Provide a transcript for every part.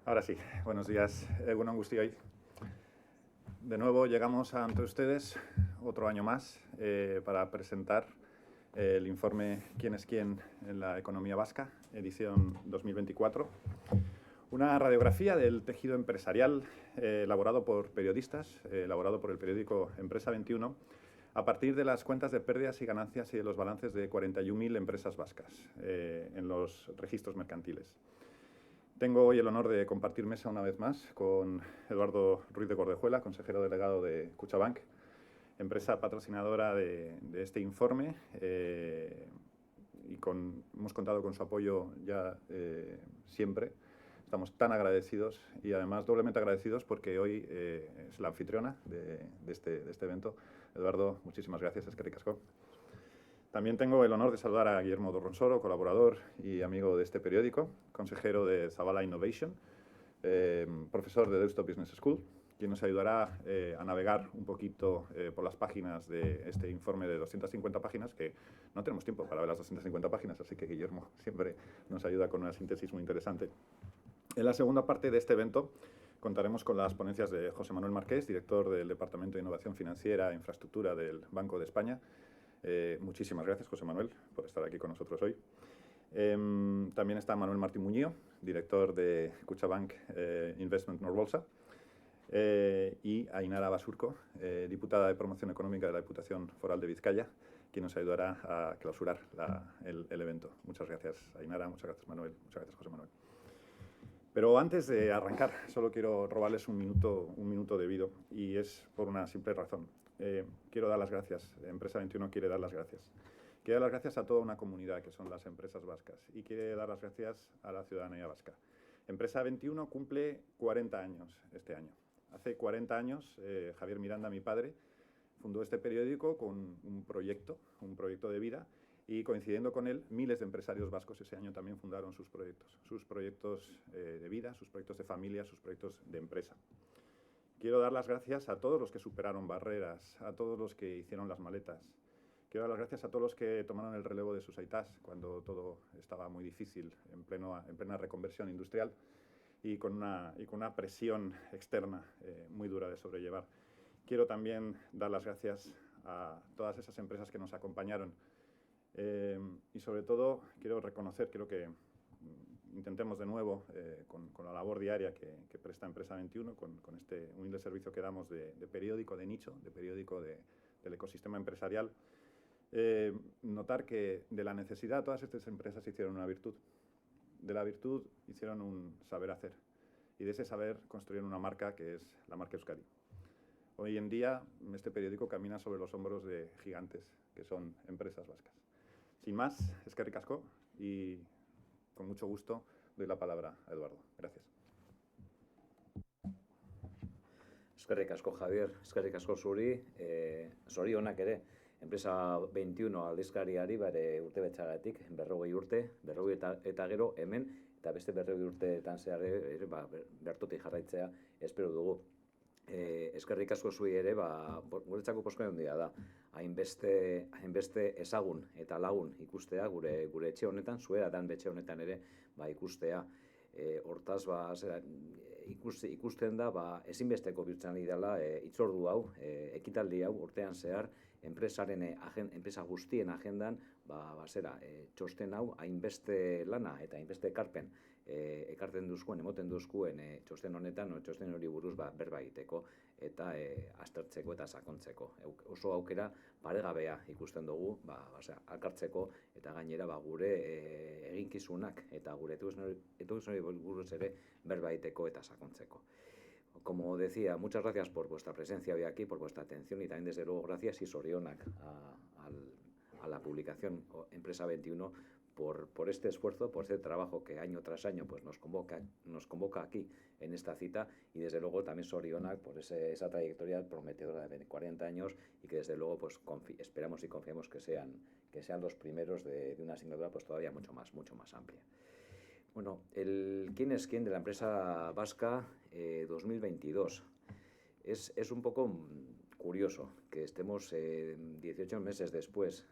Ahora sí, buenos días, egunon guztioi. De nuevo llegamos ante ustedes otro año más para presentar el informe ¿Quién es quién en la economía vasca?, edición 2024. Una radiografía del tejido empresarial elaborado por periodistas, elaborado por el periódico Empresa 21, a partir de las cuentas de pérdidas y ganancias y de los balances de 41.000 empresas vascas en los registros mercantiles. Tengo hoy el honor de compartir mesa una vez más con Eduardo Ruiz de Cordejuela, consejero delegado de Kutxabank, empresa patrocinadora de este informe, y hemos contado con su apoyo ya siempre. Estamos tan agradecidos y además doblemente agradecidos porque hoy es la anfitriona de este evento. Eduardo, muchísimas gracias, eskerrik asko. También tengo el honor de saludar a Guillermo Dorronsoro, colaborador y amigo de este periódico, consejero de Zabala Innovation, profesor de Deusto Business School, quien nos ayudará a navegar un poquito por las páginas de este informe de 250 páginas, que no tenemos tiempo para ver las 250 páginas, así que Guillermo siempre nos ayuda con una síntesis muy interesante. En la segunda parte de este evento contaremos con las ponencias de José Manuel Marqués, director del Departamento de Innovación Financiera e Infraestructura del Banco de España. Muchísimas gracias, José Manuel, por estar aquí con nosotros hoy. También está Manuel Martín Muñío, director de Kutxabank Investment Norbolsa, y Ainara Basurco, diputada de Promoción Económica de la Diputación Foral de Vizcaya, quien nos ayudará a clausurar el evento. Muchas gracias, Ainara, muchas gracias, Manuel, muchas gracias, José Manuel. Pero antes de arrancar, solo quiero robarles un minuto debido, y es por una simple razón. Quiero dar las gracias, Empresa 21 quiere dar las gracias. Quiere dar las gracias a toda una comunidad, que son las empresas vascas, y quiere dar las gracias a la ciudadanía vasca. Empresa 21 cumple 40 años este año. Hace 40 años, Javier Miranda, mi padre, fundó este periódico con un proyecto de vida, y coincidiendo con él, miles de empresarios vascos ese año también fundaron sus proyectos de vida, sus proyectos de familia, sus proyectos de empresa. Quiero dar las gracias a todos los que superaron barreras, a todos los que hicieron las maletas. Quiero dar las gracias a todos los que tomaron el relevo de sus aitas cuando todo estaba muy difícil, en plena reconversión industrial y con una presión externa muy dura de sobrellevar. Quiero también dar las gracias a todas esas empresas que nos acompañaron. Y sobre todo quiero que intentemos de nuevo con la labor diaria que presta Empresa 21, con este humilde servicio que damos de periódico de nicho, de periódico del ecosistema empresarial, notar que de la necesidad todas estas empresas hicieron una virtud, de la virtud hicieron un saber hacer, y de ese saber construyeron una marca que es la marca Euskadi. Hoy en día este periódico camina sobre los hombros de gigantes que son empresas vascas. Sin más, eskerrik asko, y con mucho gusto doy la palabra a Eduardo. Gracias. Eskerrik asko, Javier. Eskerrik asko zuri. Zorionak ere, Empresa 21 aldizkariari bere urtebetxagatik, 40 urte, 40 eta gero hemen, eta beste 40 urteetan zehar bertotik jarraitzea espero dugu. Eskerrik asko zui ere, guretzako posko handia da. Hainbeste ezagun eta lagun ikustea gure etxe honetan, zuera dan betxe honetan ere ikustea. Hortaz, ikusten da, ezinbesteko bihurtzen ari dela hitzordu hau, ekitaldi hau urtean zehar, enpresa guztien agendan, txosten hau, hainbeste lana eta hainbeste ekarpen ekarten duzkuen, emoten duzkuen txosten honetan, txosten hori buruz berba egiteko eta aztertzeko eta sakontzeko. Oso aukera paregabea ikusten dugu, alkartzeko eta gainera gure eginkizunak eta gure etorkizunari buruz ere berba egiteko eta sakontzeko. Como decía, muchas gracias por vuestra presencia hoy aquí, por vuestra atención, y también desde luego gracias y sorionak a la publicación Empresa 21 por este esfuerzo, por este trabajo que año tras año nos convoca aquí en esta cita, y desde luego también sorionak por esa trayectoria prometedora de 40 años, y que desde luego esperamos y confiamos que sean los primeros de una asignatura todavía mucho más amplia. Bueno, el quién es quién de la empresa vasca 2022. Es un poco curioso que estemos 18 meses después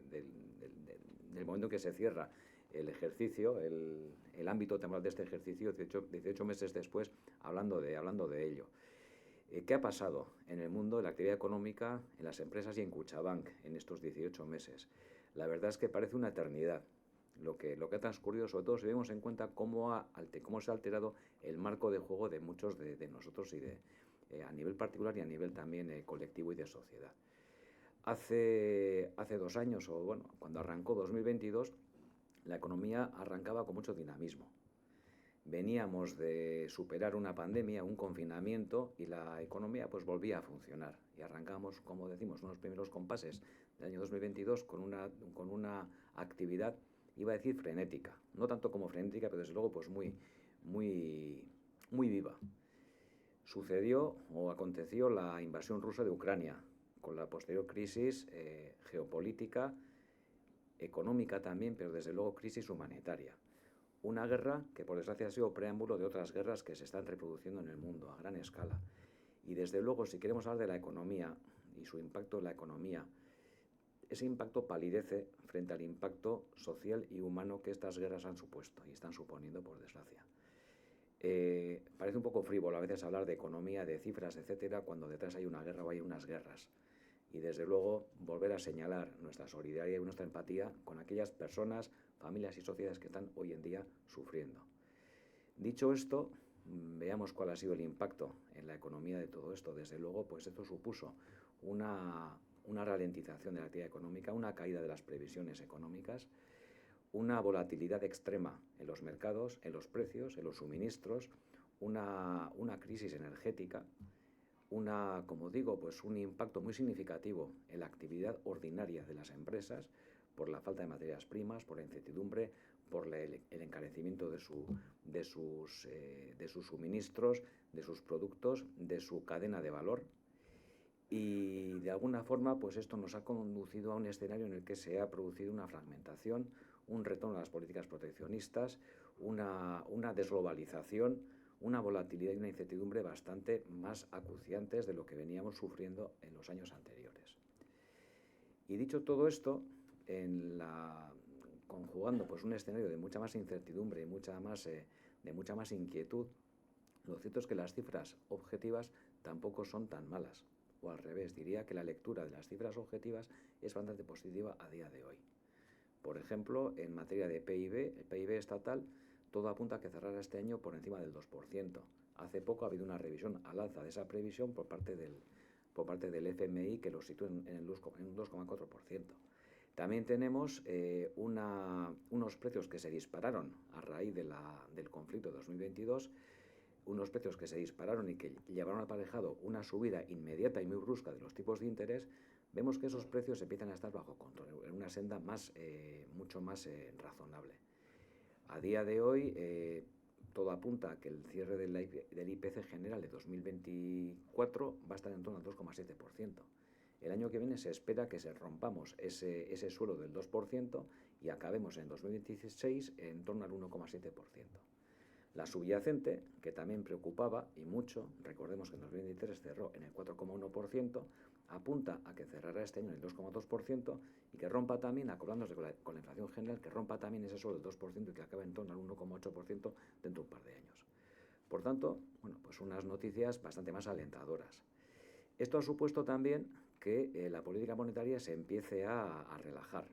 del momento en que se cierra el ejercicio, el ámbito temporal de este ejercicio 18 meses después, hablando de ello. ¿Qué ha pasado en el mundo de la actividad económica, en las empresas y en Kutxabank en estos 18 meses? La verdad es que parece una eternidad lo que ha transcurrido, sobre todo si vemos en cuenta cómo se ha alterado el marco de juego de muchos de nosotros y a nivel particular y a nivel también colectivo y de sociedad. Hace 2 años, o bueno, cuando arrancó 2022, la economía arrancaba con mucho dinamismo. Veníamos de superar una pandemia, un confinamiento, y la economía pues volvía a funcionar. Y arrancamos, como decimos, unos primeros compases del año 2022 con una actividad, iba a decir frenética, no tanto como frenética, pero desde luego pues muy viva. Sucedió o aconteció la invasión rusa de Ucrania, con la posterior crisis geopolítica, económica también, pero desde luego crisis humanitaria. Una guerra que por desgracia ha sido preámbulo de otras guerras que se están reproduciendo en el mundo a gran escala. Y desde luego, si queremos hablar de la economía y su impacto en la economía, ese impacto palidece frente al impacto social y humano que estas guerras han supuesto y están suponiendo, por desgracia. Parece un poco frívolo a veces hablar de economía, de cifras, etcétera, cuando detrás hay una guerra o hay unas guerras. Y desde luego volver a señalar nuestra solidaridad y nuestra empatía con aquellas personas, familias y sociedades que están hoy en día sufriendo. Dicho esto, veamos cuál ha sido el impacto en la economía de todo esto. Desde luego, pues esto supuso una ralentización de la actividad económica, una caída de las previsiones económicas, una volatilidad extrema en los mercados, en los precios, en los suministros, una crisis energética, como digo, pues un impacto muy significativo en la actividad ordinaria de las empresas por la falta de materias primas, por la incertidumbre, por el encarecimiento de sus suministros, de sus productos, de su cadena de valor. Y de alguna forma, pues esto nos ha conducido a un escenario en el que se ha producido una fragmentación, un retorno a las políticas proteccionistas, una desglobalización, una volatilidad y una incertidumbre bastante más acuciantes de lo que veníamos sufriendo en los años anteriores. Y dicho todo esto, conjugando pues un escenario de mucha más incertidumbre y de mucha más inquietud, lo cierto es que las cifras objetivas tampoco son tan malas. O al revés, diría que la lectura de las cifras objetivas es bastante positiva a día de hoy. Por ejemplo, en materia de PIB, el PIB estatal, todo apunta a que cerrará este año por encima del 2%. Hace poco ha habido una revisión al alza de esa previsión por parte del FMI, que lo sitúa en un 2,4%. También tenemos unos precios que se dispararon a raíz del conflicto de 2022, unos precios que se dispararon y que llevaron aparejado una subida inmediata y muy brusca de los tipos de interés. Vemos que esos precios empiezan a estar bajo control, en una senda mucho más razonable. A día de hoy, todo apunta a que el cierre del IPC general de 2024 va a estar en torno al 2,7%. El año que viene se espera que rompamos ese suelo del 2% y acabemos en 2026 en torno al 1,7%. La subyacente, que también preocupaba y mucho, recordemos que en 2023 cerró en el 4,1%, apunta a que cerrará este año en el 2,2% y que rompa también, acordándose con la inflación general, que rompa también ese suelo del 2% y que acabe en torno al 1,8% dentro de un par de años. Por tanto, bueno, pues unas noticias bastante más alentadoras. Esto ha supuesto también que la política monetaria se empiece a relajar.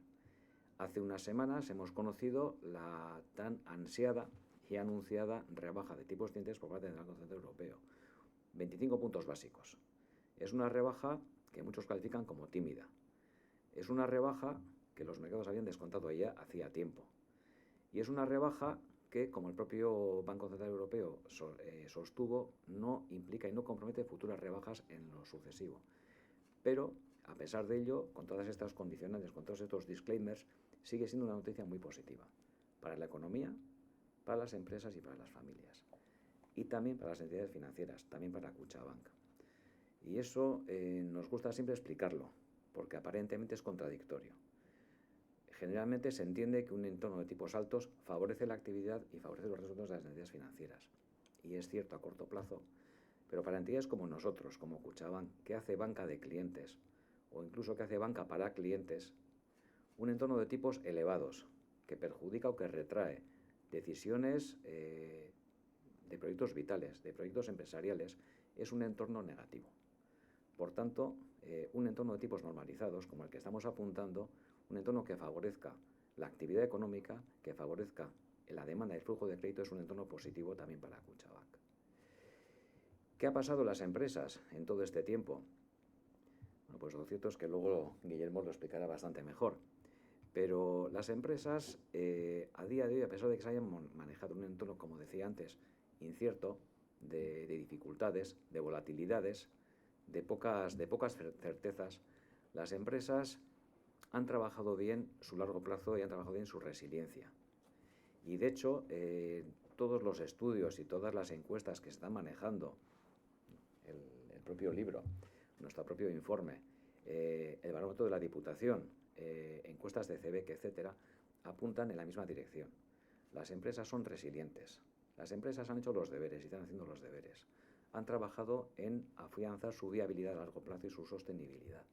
Hace unas semanas hemos conocido la tan ansiada y anunciada rebaja de tipos de interés por parte del Banco Central Europeo. 25 puntos básicos. Es una rebaja que muchos califican como tímida. Es una rebaja que los mercados habían descontado ya hacía tiempo. Y es una rebaja que, como el propio Banco Central Europeo sostuvo, no implica y no compromete futuras rebajas en lo sucesivo. Pero, a pesar de ello, con todas estas condicionantes, con todos estos disclaimers, sigue siendo una noticia muy positiva para la economía, para las empresas y para las familias. Y también para las entidades financieras, también para Kutxabank. Y eso nos gusta siempre explicarlo, porque aparentemente es contradictorio. Generalmente se entiende que un entorno de tipos altos favorece la actividad y favorece los resultados de las entidades financieras. Y es cierto a corto plazo, pero para entidades como nosotros, como Kutxabank, que hace banca de clientes, o incluso que hace banca para clientes, un entorno de tipos elevados, que perjudica o que retrae decisiones de proyectos vitales, de proyectos empresariales, es un entorno negativo. Por tanto, un entorno de tipos normalizados, como el que estamos apuntando, un entorno que favorezca la actividad económica, que favorezca la demanda y el flujo de crédito, es un entorno positivo también para Kutxabank. ¿Qué ha pasado en las empresas en todo este tiempo? Bueno, pues lo cierto es que luego Guillermo lo explicará bastante mejor. Pero las empresas, a día de hoy, a pesar de que se hayan manejado un entorno, como decía antes, incierto, de dificultades, de volatilidades, de pocas certezas, las empresas han trabajado bien su largo plazo y han trabajado bien su resiliencia. Y de hecho, todos los estudios y todas las encuestas que se están manejando, el propio libro, nuestro propio informe, el barómetro de la Diputación, encuestas de CEBEC, etcétera, apuntan en la misma dirección. Las empresas son resilientes. Las empresas han hecho los deberes y están haciendo los deberes. Han trabajado en afianzar su viabilidad a largo plazo y su sostenibilidad.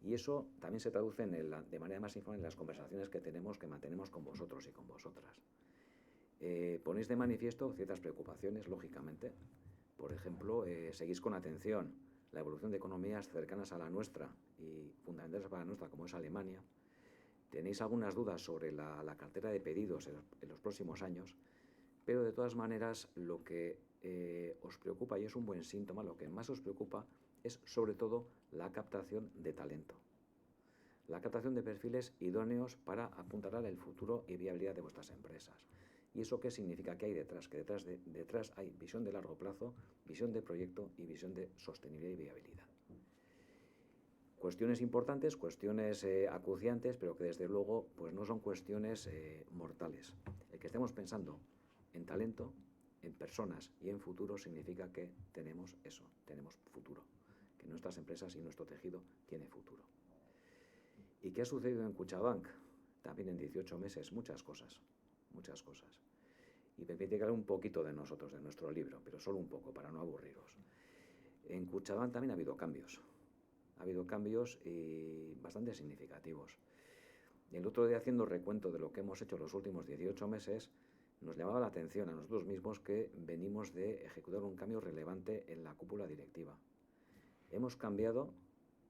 Y eso también se traduce de manera más informal en las conversaciones que mantenemos con vosotros y con vosotras. Ponéis de manifiesto ciertas preocupaciones, lógicamente. Por ejemplo, seguís con atención la evolución de economías cercanas a la nuestra y fundamentales para la nuestra, como es Alemania. Tenéis algunas dudas sobre la cartera de pedidos en los próximos años, pero de todas maneras lo que os preocupa, y es un buen síntoma, lo que más os preocupa es sobre todo la captación de talento, la captación de perfiles idóneos para apuntalar el futuro y viabilidad de vuestras empresas. ¿Y eso qué significa? ¿Qué hay detrás? Que detrás hay visión de largo plazo, visión de proyecto y visión de sostenibilidad y viabilidad. Cuestiones importantes, cuestiones acuciantes, pero que desde luego pues no son cuestiones mortales. El que estemos pensando en talento, en personas y en futuro significa que tenemos eso, tenemos futuro, que nuestras empresas y nuestro tejido tiene futuro. ¿Y qué ha sucedido en Kutxabank? También en 18 meses, muchas cosas, muchas cosas. Y permite que hable un poquito de nosotros, de nuestro libro, pero solo un poco, para no aburriros. En Kutxabank también ha habido cambios bastante significativos. El otro día, haciendo recuento de lo que hemos hecho los últimos 18 meses, nos llamaba la atención a nosotros mismos que venimos de ejecutar un cambio relevante en la cúpula directiva. Hemos cambiado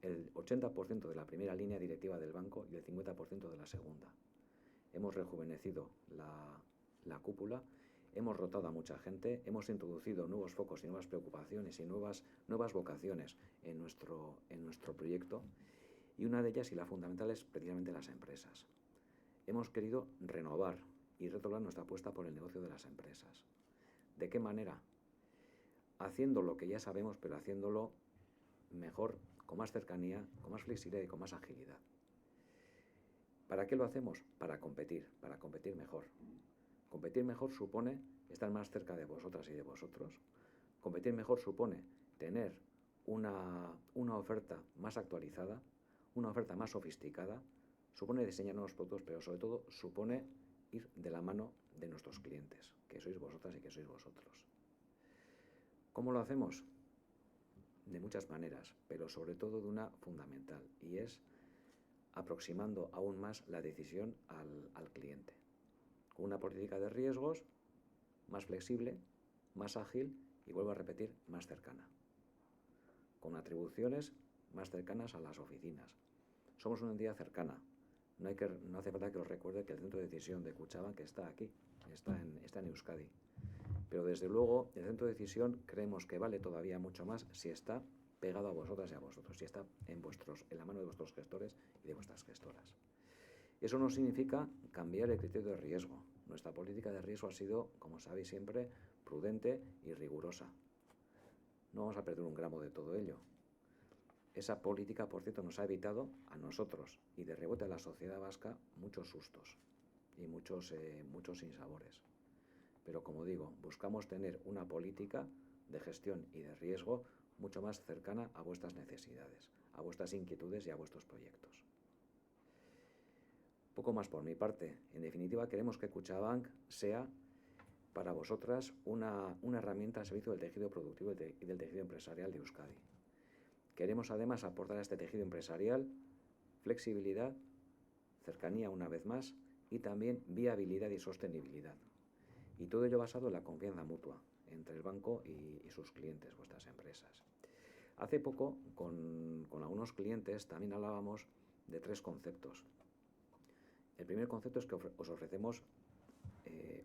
el 80% de la primera línea directiva del banco y el 50% de la segunda. Hemos rejuvenecido la cúpula, hemos rotado a mucha gente, hemos introducido nuevos focos y nuevas preocupaciones y nuevas vocaciones en nuestro proyecto, y una de ellas, y la fundamental, es precisamente las empresas. Hemos querido renovar y retomar nuestra apuesta por el negocio de las empresas. ¿De qué manera? Haciendo lo que ya sabemos, pero haciéndolo mejor, con más cercanía, con más flexibilidad y con más agilidad. ¿Para qué lo hacemos? Para competir mejor. Competir mejor supone estar más cerca de vosotras y de vosotros. Competir mejor supone tener una oferta más actualizada, una oferta más sofisticada, supone diseñar nuevos productos, pero sobre todo supone ir de la mano de nuestros clientes, que sois vosotras y que sois vosotros. ¿Cómo lo hacemos? De muchas maneras, pero sobre todo de una fundamental, y es aproximando aún más la decisión al cliente, con una política de riesgos más flexible, más ágil y, vuelvo a repetir, más cercana, con atribuciones más cercanas a las oficinas. Somos una entidad cercana. No hace falta que os recuerde que el centro de decisión de Kutxabank está aquí, está en Euskadi. Pero desde luego el centro de decisión creemos que vale todavía mucho más si está pegado a vosotras y a vosotros, si está en la mano de vuestros gestores y de vuestras gestoras. Eso no significa cambiar el criterio de riesgo. Nuestra política de riesgo ha sido, como sabéis siempre, prudente y rigurosa. No vamos a perder un gramo de todo ello. Esa política, por cierto, nos ha evitado a nosotros y de rebote a la sociedad vasca muchos sustos y muchos sinsabores. Pero como digo, buscamos tener una política de gestión y de riesgo mucho más cercana a vuestras necesidades, a vuestras inquietudes y a vuestros proyectos. Poco más por mi parte. En definitiva, queremos que Kutxabank sea para vosotras una herramienta al servicio del tejido productivo y del tejido empresarial de Euskadi. Queremos además aportar a este tejido empresarial flexibilidad, cercanía una vez más y también viabilidad y sostenibilidad. Y todo ello basado en la confianza mutua entre el banco y sus clientes, vuestras empresas. Hace poco, con algunos clientes, también hablábamos de 3 conceptos. El primer concepto es que os ofrecemos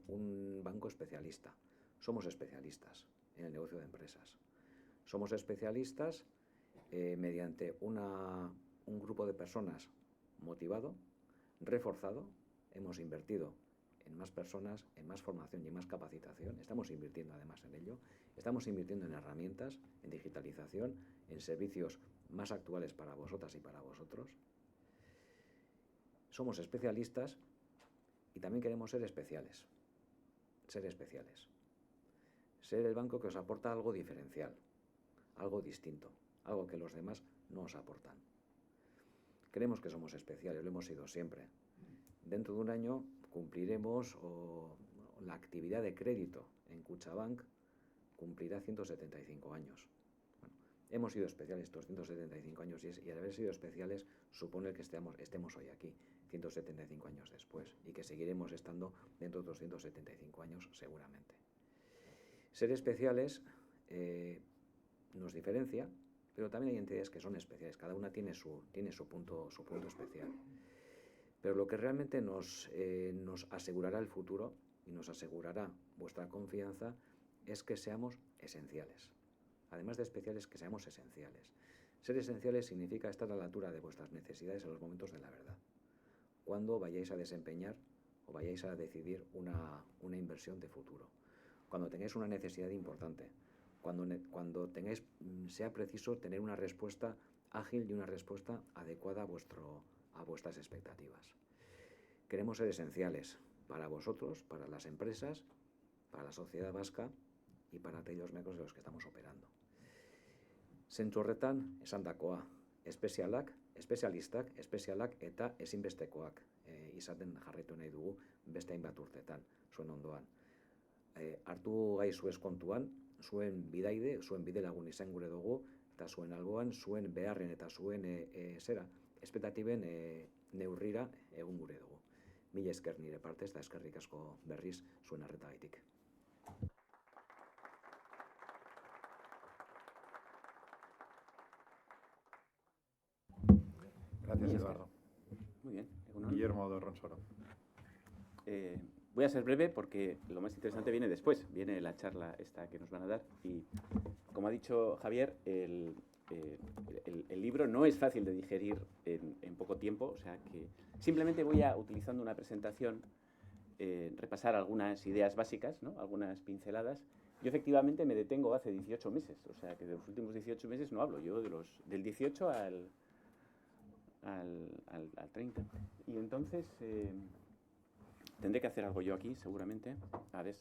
un banco especialista. Somos especialistas en el negocio de empresas. Somos especialistas mediante un grupo de personas motivado, reforzado. Hemos invertido en más personas, en más formación y en más capacitación. Estamos invirtiendo además en ello. Estamos invirtiendo en herramientas, en digitalización, en servicios más actuales para vosotras y para vosotros. Somos especialistas y también queremos ser especiales. Ser especiales. Ser el banco que os aporta algo diferencial, algo distinto, algo que los demás no os aportan. Creemos que somos especiales, lo hemos sido siempre. Dentro de un año cumpliremos, la actividad de crédito en Kutxabank cumplirá 175 años. Bueno, hemos sido especiales estos 175 años y al haber sido especiales supone que estemos hoy aquí, 175 años después, y que seguiremos estando dentro de 275 años seguramente. Ser especiales nos diferencia, pero también hay entidades que son especiales, cada una tiene su punto especial. Pero lo que realmente nos asegurará el futuro y nos asegurará vuestra confianza es que seamos esenciales. Además de especiales, que seamos esenciales. Ser esenciales significa estar a la altura de vuestras necesidades en los momentos de la verdad. Cuando vayáis a desempeñar o vayáis a decidir una inversión de futuro. Cuando tengáis una necesidad importante. Cuando sea preciso tener una respuesta ágil y una respuesta adecuada a vuestras expectativas. Queremos ser esenciales para vosotros, para las empresas, para la sociedad vasca y para aquellos mercados de los que estamos operando. Zentzu horretan esandakoa, espezialistak eta ezinbestekoak izaten jarraitu nahi dugu beste hainbat urtetan, zuen ondoan. Hartu gai zuez kontuan, zuen bidaide, zuen bidelagun izan gure dugu, eta zuen alboan, zuen beharren eta zuen espetatiben neurrira egun gure dugu. Mila esker nire partez, eta eskerrik asko berriz zuen arretagaitik. Gracias, Eduardo. Muy bien. Guillermo Dorronsoro. Voy a ser breve porque lo más interesante viene después, viene la charla esta que nos van a dar. Y como ha dicho Javier, el libro no es fácil de digerir en poco tiempo, o sea que simplemente voy a, utilizando una presentación, repasar algunas ideas básicas, ¿no? Algunas pinceladas. Yo efectivamente me detengo hace 18 meses, o sea que de los últimos 18 meses no hablo, yo del 18 al 30. Y entonces tendré que hacer algo yo aquí, seguramente. A ver,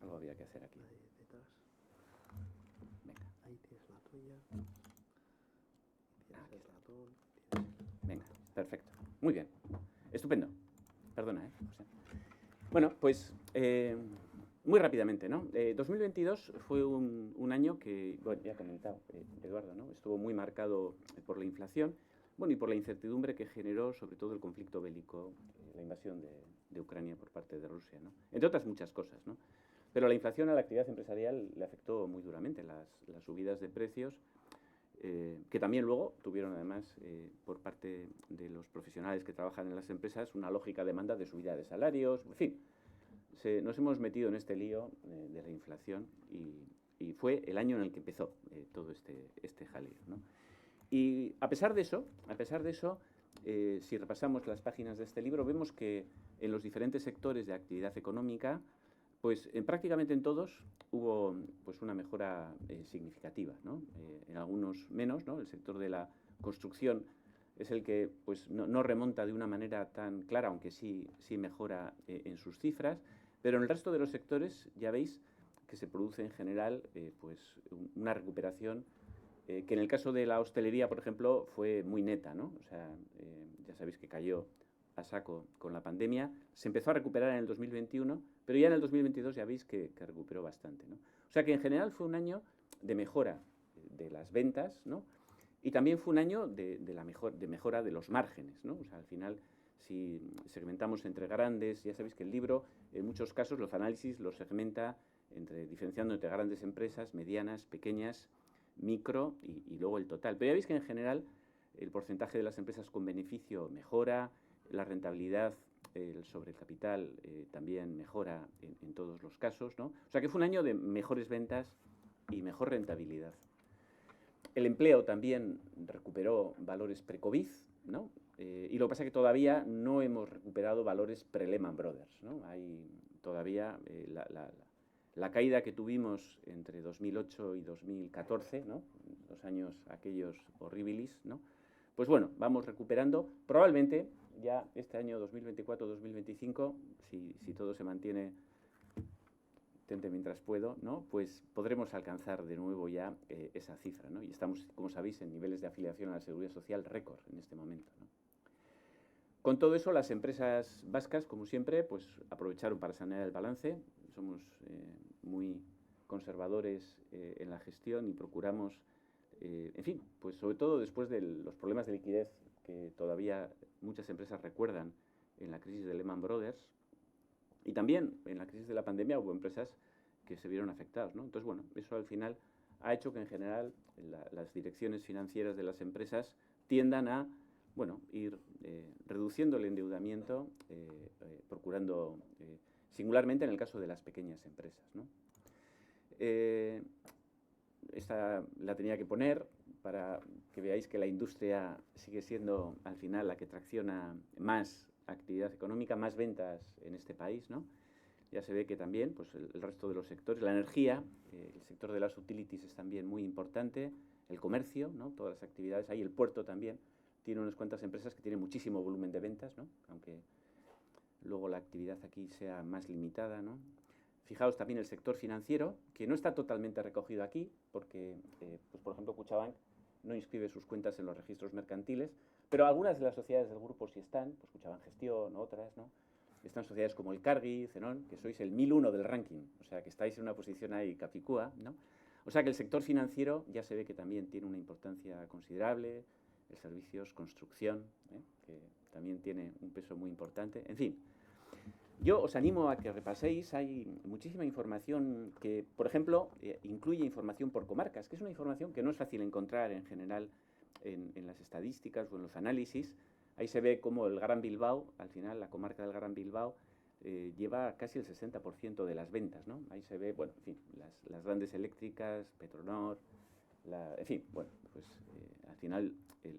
algo había que hacer aquí. Ahí detrás. Venga. Ahí tienes la tuya. Tienes el ratón. Venga, perfecto. Muy bien. Estupendo. Perdona, José. Bueno, pues muy rápidamente, ¿no? 2022 fue un año que, bueno, ya ha comentado Eduardo, ¿no? Estuvo muy marcado por la inflación, bueno, y por la incertidumbre que generó sobre todo el conflicto bélico, la invasión de Ucrania por parte de Rusia, ¿no? Entre otras muchas cosas, ¿no? Pero la inflación a la actividad empresarial le afectó muy duramente, las subidas de precios, que también luego tuvieron además por parte de los profesionales que trabajan en las empresas una lógica demanda de subida de salarios, en fin. Nos hemos metido en este lío de la inflación y fue el año en el que empezó todo este jaleo, ¿no? Y a pesar de eso, si repasamos las páginas de este libro, vemos que en los diferentes sectores de actividad económica, pues prácticamente en todos hubo pues una mejora significativa, ¿no? En algunos menos, ¿no? El sector de la construcción es el que pues no remonta de una manera tan clara, aunque sí mejora en sus cifras, pero en el resto de los sectores ya veis que se produce en general pues una recuperación que en el caso de la hostelería, por ejemplo, fue muy neta, ¿no? O sea, ya sabéis que cayó a saco con la pandemia, se empezó a recuperar en el 2021, pero ya en el 2022 ya veis que recuperó bastante, ¿no? O sea que en general fue un año de mejora de las ventas, ¿no? Y también fue un año de mejora de los márgenes, ¿no? O sea, al final si segmentamos entre grandes, ya sabéis que el libro, en muchos casos, los análisis los segmenta diferenciando entre grandes empresas, medianas, pequeñas, micro y luego el total. Pero ya veis que en general el porcentaje de las empresas con beneficio mejora, la rentabilidad sobre el capital también mejora en todos los casos, ¿no? O sea que fue un año de mejores ventas y mejor rentabilidad. El empleo también recuperó valores pre-COVID, ¿no? Y lo que pasa es que todavía no hemos recuperado valores pre-Lehman Brothers, ¿no? Hay todavía la caída que tuvimos entre 2008 y 2014, ¿no? Los años aquellos horribilis, ¿no? Pues bueno, vamos recuperando. Probablemente ya este año 2024-2025, si todo se mantiene mientras puedo, ¿no? Pues podremos alcanzar de nuevo ya esa cifra, ¿no? Y estamos, como sabéis, en niveles de afiliación a la Seguridad Social récord en este momento, ¿no? Con todo eso, las empresas vascas, como siempre, pues aprovecharon para sanear el balance. Somos muy conservadores en la gestión y procuramos, en fin, pues sobre todo después de los problemas de liquidez que todavía muchas empresas recuerdan en la crisis de Lehman Brothers, y también en la crisis de la pandemia hubo empresas que se vieron afectadas, ¿no? Entonces, bueno, eso al final ha hecho que en general las direcciones financieras de las empresas tiendan a, bueno, ir reduciendo el endeudamiento, procurando, singularmente en el caso de las pequeñas empresas, ¿no? Esta la tenía que poner para que veáis que la industria sigue siendo al final la que tracciona más actividad económica, más ventas en este país, ¿no? Ya se ve que también pues el resto de los sectores, la energía, el sector de las utilities es también muy importante, el comercio, ¿no? Todas las actividades, ahí el puerto también tiene unas cuantas empresas que tienen muchísimo volumen de ventas, ¿no? Aunque luego la actividad aquí sea más limitada, ¿no? Fijaos también el sector financiero, que no está totalmente recogido aquí, porque, pues por ejemplo, Kutxabank no inscribe sus cuentas en los registros mercantiles, pero algunas de las sociedades del grupo sí están, pues Kutxabank Gestión, otras, ¿no? Están sociedades como el Cargi, Zenón, que sois el 1001 del ranking, o sea que estáis en una posición ahí capicúa, ¿no? O sea que el sector financiero ya se ve que también tiene una importancia considerable, el servicios, construcción, que también tiene un peso muy importante, en fin. Yo os animo a que repaséis, hay muchísima información que, por ejemplo, incluye información por comarcas, que es una información que no es fácil encontrar en general en las estadísticas o en los análisis. Ahí se ve cómo el Gran Bilbao, al final la comarca del Gran Bilbao, lleva casi el 60% de las ventas, ¿no? Ahí se ve, bueno, en fin, las grandes eléctricas, Petronor, en fin, bueno, pues al final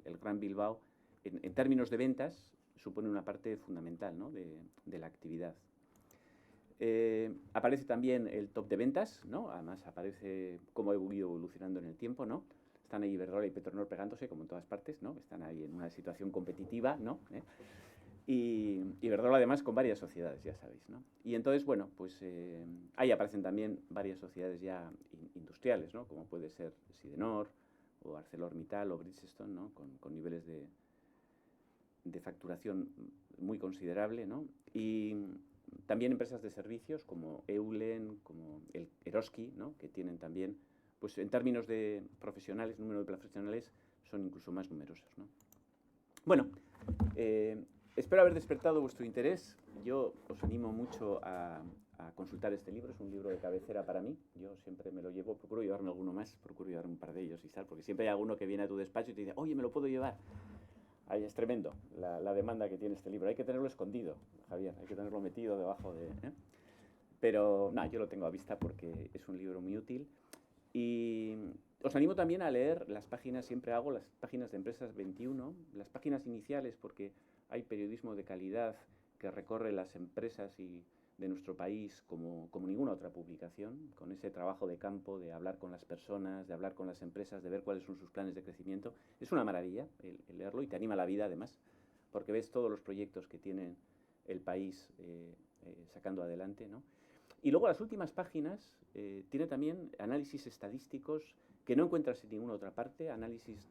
el Gran Bilbao, en términos de ventas, supone una parte fundamental, ¿no? de la actividad. Aparece también el top de ventas, ¿no? Además aparece cómo ha ido evolucionando en el tiempo, ¿no? Están ahí Iberdrola y Petronor pegándose, como en todas partes, ¿no? Están ahí en una situación competitiva, ¿no? Y Iberdrola además con varias sociedades, ya sabéis, ¿no? Y entonces, bueno, pues ahí aparecen también varias sociedades ya industriales, ¿no? Como puede ser Sidenor o ArcelorMittal o Bridgestone, ¿no? Con niveles de facturación muy considerable, ¿no? Y también empresas de servicios como Eulen, como el Eroski, ¿no? Que tienen también, pues en términos de profesionales, número de profesionales, son incluso más numerosos, ¿no? Bueno, espero haber despertado vuestro interés. Yo os animo mucho a consultar este libro, es un libro de cabecera para mí. Yo siempre me lo llevo, procuro llevarme alguno más, procuro llevarme un par de ellos y tal, porque siempre hay alguno que viene a tu despacho y te dice, oye, ¿me lo puedo llevar? Ahí es tremendo la demanda que tiene este libro. Hay que tenerlo escondido, Javier, hay que tenerlo metido debajo de... Pero, nada, yo lo tengo a vista porque es un libro muy útil. Y os animo también a leer las páginas, siempre hago las páginas de Empresas 21, las páginas iniciales, porque hay periodismo de calidad que recorre las empresas de nuestro país como ninguna otra publicación, con ese trabajo de campo, de hablar con las personas, de hablar con las empresas, de ver cuáles son sus planes de crecimiento. Es una maravilla el leerlo y te anima la vida además, porque ves todos los proyectos que tiene el país sacando adelante, ¿no? Y luego las últimas páginas tiene también análisis estadísticos que no encuentras en ninguna otra parte, análisis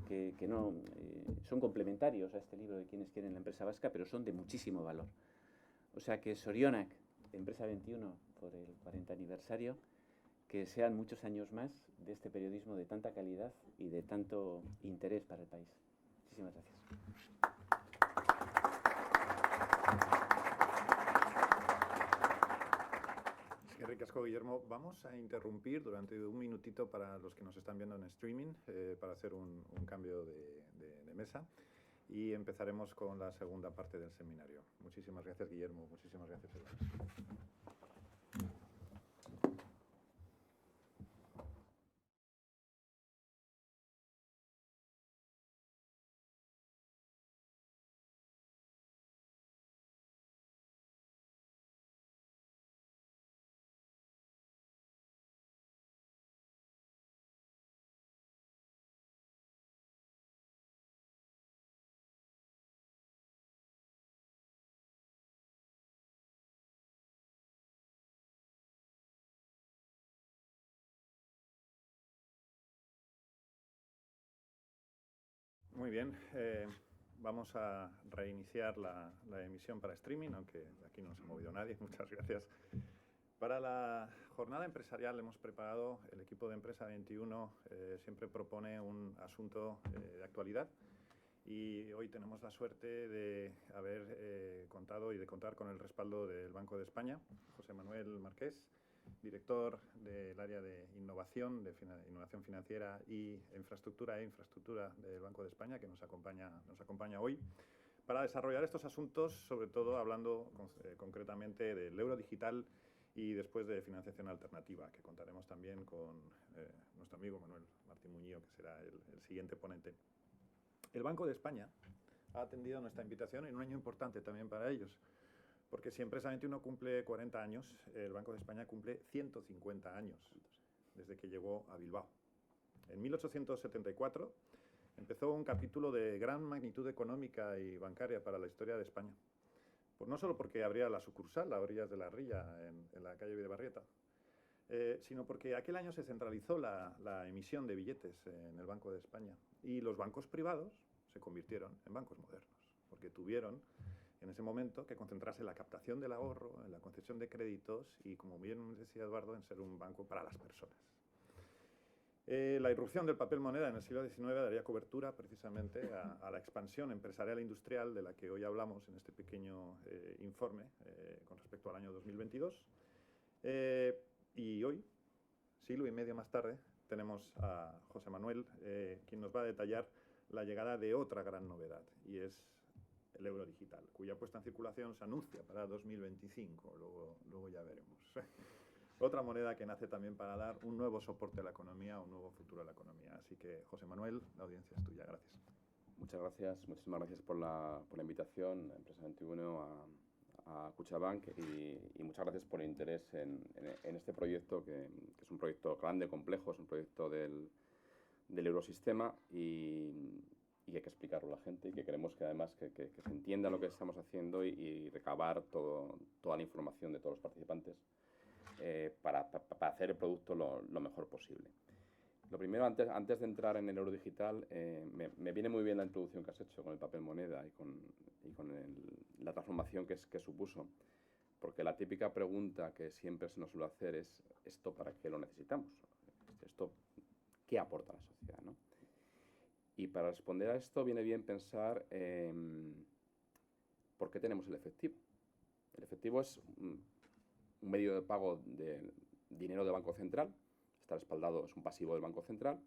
que no son complementarios a este libro de Quienes quieren la empresa vasca, pero son de muchísimo valor. O sea que Sorionak, Empresa 21, por el 40 aniversario, que sean muchos años más de este periodismo de tanta calidad y de tanto interés para el país. Muchísimas gracias. Eskerrik asko, Guillermo. Vamos a interrumpir durante un minutito para los que nos están viendo en streaming, para hacer un cambio de mesa. Y empezaremos con la segunda parte del seminario. Muchísimas gracias, Guillermo. Muchísimas gracias, Eduardo. Muy bien, vamos a reiniciar la emisión para streaming, aunque aquí no se ha movido nadie, muchas gracias. Para la jornada empresarial hemos preparado, el equipo de Empresa 21 siempre propone un asunto de actualidad, y hoy tenemos la suerte de haber contado y de contar con el respaldo del Banco de España, José Manuel Marqués, director del área de innovación financiera y infraestructura del Banco de España, que nos acompaña hoy para desarrollar estos asuntos, sobre todo hablando concretamente del euro digital y después de financiación alternativa, que contaremos también con nuestro amigo Manuel Martín Muñío, que será el siguiente ponente. El Banco de España ha atendido nuestra invitación en un año importante también para ellos, porque si Empresa 21 cumple 40 años, el Banco de España cumple 150 años desde que llegó a Bilbao. En 1874 empezó un capítulo de gran magnitud económica y bancaria para la historia de España. Pues no solo porque abría la sucursal a orillas de la Rilla, en la calle de Barrieta, sino porque aquel año se centralizó la emisión de billetes en el Banco de España, y los bancos privados se convirtieron en bancos modernos, porque tuvieron en ese momento que concentrarse en la captación del ahorro, en la concesión de créditos y, como bien decía Eduardo, en ser un banco para las personas. La irrupción del papel moneda en el siglo XIX daría cobertura precisamente a la expansión empresarial e industrial de la que hoy hablamos en este pequeño informe con respecto al año 2022. Y hoy, siglo y medio más tarde, tenemos a José Manuel, quien nos va a detallar la llegada de otra gran novedad, y es el euro digital, cuya puesta en circulación se anuncia para 2025, luego ya veremos. Otra moneda que nace también para dar un nuevo soporte a la economía, un nuevo futuro a la economía. Así que, José Manuel, la audiencia es tuya. Gracias. Muchas gracias, muchísimas gracias por la invitación, Empresa 21, a Kutxabank, y muchas gracias por el interés en este proyecto, que es un proyecto grande, complejo, es un proyecto del Eurosistema, y hay que explicarlo a la gente, y que queremos que además que se entienda lo que estamos haciendo y recabar toda la información de todos los participantes para hacer el producto lo mejor posible. Lo primero, antes de entrar en el euro digital, me viene muy bien la introducción que has hecho con el papel moneda y con la transformación que supuso, porque la típica pregunta que siempre se nos suele hacer es: ¿esto para qué lo necesitamos? ¿Esto qué aporta a la sociedad, ¿no? Y para responder a esto viene bien pensar por qué tenemos el efectivo. El efectivo es un medio de pago de dinero del Banco Central, está respaldado, es un pasivo del Banco Central,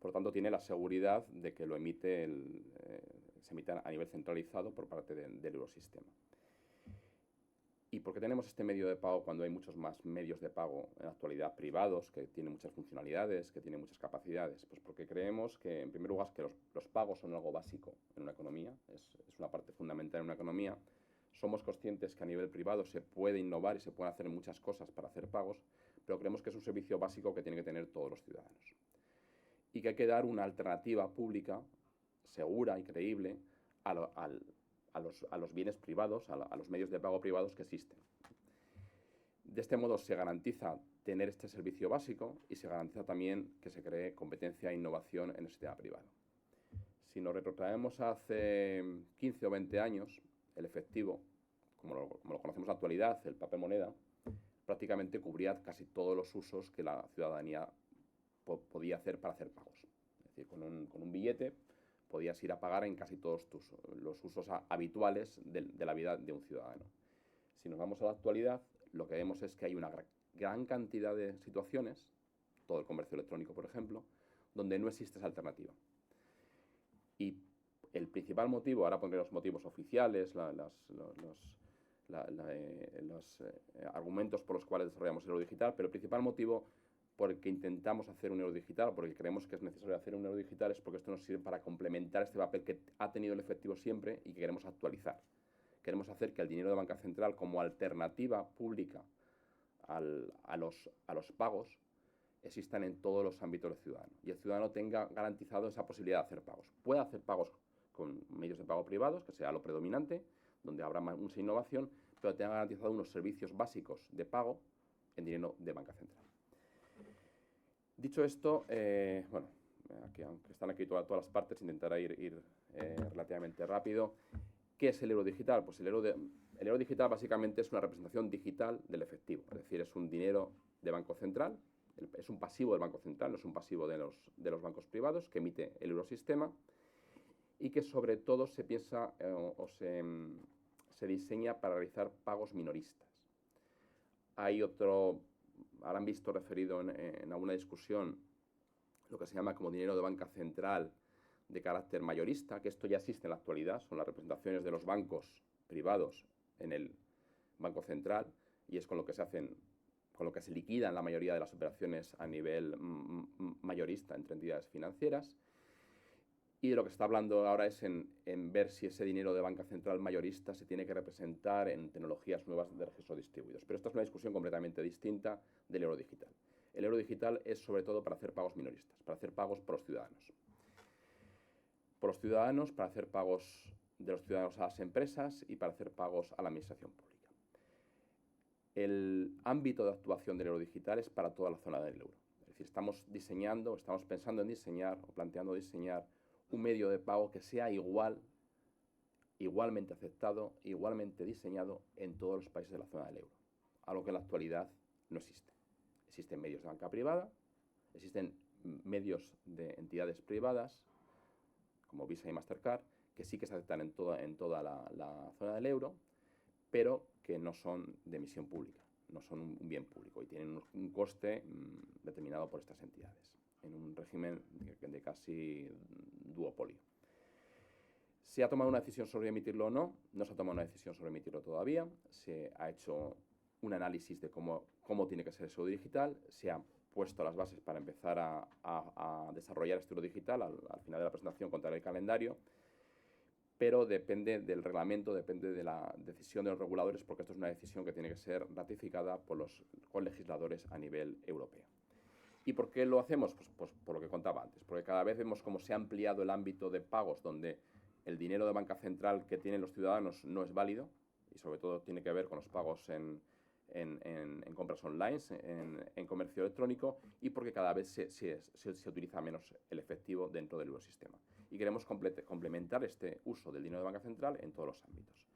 por lo tanto tiene la seguridad de que lo se emite a nivel centralizado por parte del Eurosistema. ¿Y por qué tenemos este medio de pago cuando hay muchos más medios de pago en la actualidad privados, que tienen muchas funcionalidades, que tienen muchas capacidades? Pues porque creemos que, en primer lugar, que los pagos son algo básico en una economía, es una parte fundamental en una economía. Somos conscientes que a nivel privado se puede innovar y se pueden hacer muchas cosas para hacer pagos, pero creemos que es un servicio básico que tienen que tener todos los ciudadanos. Y que hay que dar una alternativa pública, segura y creíble, a los bienes privados, a los medios de pago privados que existen. De este modo se garantiza tener este servicio básico y se garantiza también que se cree competencia e innovación en el sistema privado. Si nos retrotraemos a hace 15 o 20 años, el efectivo, como lo conocemos en la actualidad, el papel moneda, prácticamente cubría casi todos los usos que la ciudadanía podía hacer para hacer pagos. Es decir, con un billete podías ir a pagar en casi todos los usos habituales de la vida de un ciudadano. Si nos vamos a la actualidad, lo que vemos es que hay una gran cantidad de situaciones, todo el comercio electrónico, por ejemplo, donde no existe esa alternativa. Y el principal motivo, ahora pondré los motivos oficiales, los argumentos por los cuales desarrollamos el euro digital, pero el principal motivo por el que intentamos hacer un euro digital, porque creemos que es necesario hacer un euro digital, es porque esto nos sirve para complementar este papel que ha tenido el efectivo siempre y que queremos actualizar. Queremos hacer que el dinero de banca central, como alternativa pública a los pagos, existan en todos los ámbitos del ciudadano y el ciudadano tenga garantizado esa posibilidad de hacer pagos. Puede hacer pagos con medios de pago privados, que sea lo predominante, donde habrá mucha innovación, pero tenga garantizado unos servicios básicos de pago en dinero de banca central. Dicho esto, bueno, aunque están aquí todas las partes, intentaré ir relativamente rápido. ¿Qué es el euro digital? Pues el euro digital básicamente es una representación digital del efectivo, es decir, es un dinero de banco central, es un pasivo del Banco Central, no es un pasivo de los bancos privados que emite el eurosistema y que sobre todo se piensa se diseña para realizar pagos minoristas. Hay otro, habrán visto referido en alguna discusión, lo que se llama como dinero de banca central de carácter mayorista, que esto ya existe en la actualidad, son las representaciones de los bancos privados en el Banco Central y es con lo que se liquidan la mayoría de las operaciones a nivel mayorista entre entidades financieras. Y de lo que se está hablando ahora es en ver si ese dinero de banca central mayorista se tiene que representar en tecnologías nuevas de registro distribuidos. Pero esta es una discusión completamente distinta del euro digital. El euro digital es sobre todo para hacer pagos minoristas, para hacer pagos por los ciudadanos. Por los ciudadanos, para hacer pagos de los ciudadanos a las empresas y para hacer pagos a la administración pública. El ámbito de actuación del euro digital es para toda la zona del euro. Es decir, estamos pensando en diseñar o planteando diseñar un medio de pago que sea igualmente aceptado, igualmente diseñado en todos los países de la zona del euro, algo que en la actualidad no existe. Existen medios de banca privada, existen medios de entidades privadas, como Visa y Mastercard, que sí que se aceptan en toda la zona del euro, pero que no son de emisión pública, no son un bien público y tienen un coste determinado por estas entidades, en un régimen de casi duopolio. ¿Se ha tomado una decisión sobre emitirlo o no? No se ha tomado una decisión sobre emitirlo todavía. Se ha hecho un análisis de cómo tiene que ser el euro digital. Se han puesto las bases para empezar a desarrollar este euro digital. Al final de la presentación contaré el calendario. Pero depende del reglamento, depende de la decisión de los reguladores, porque esto es una decisión que tiene que ser ratificada por los legisladores a nivel europeo. ¿Y por qué lo hacemos? Pues por lo que contaba antes, porque cada vez vemos cómo se ha ampliado el ámbito de pagos donde el dinero de banca central que tienen los ciudadanos no es válido y sobre todo tiene que ver con los pagos en compras online, en comercio electrónico y porque cada vez se utiliza menos el efectivo dentro del eurosistema. Y queremos complementar este uso del dinero de banca central en todos los ámbitos.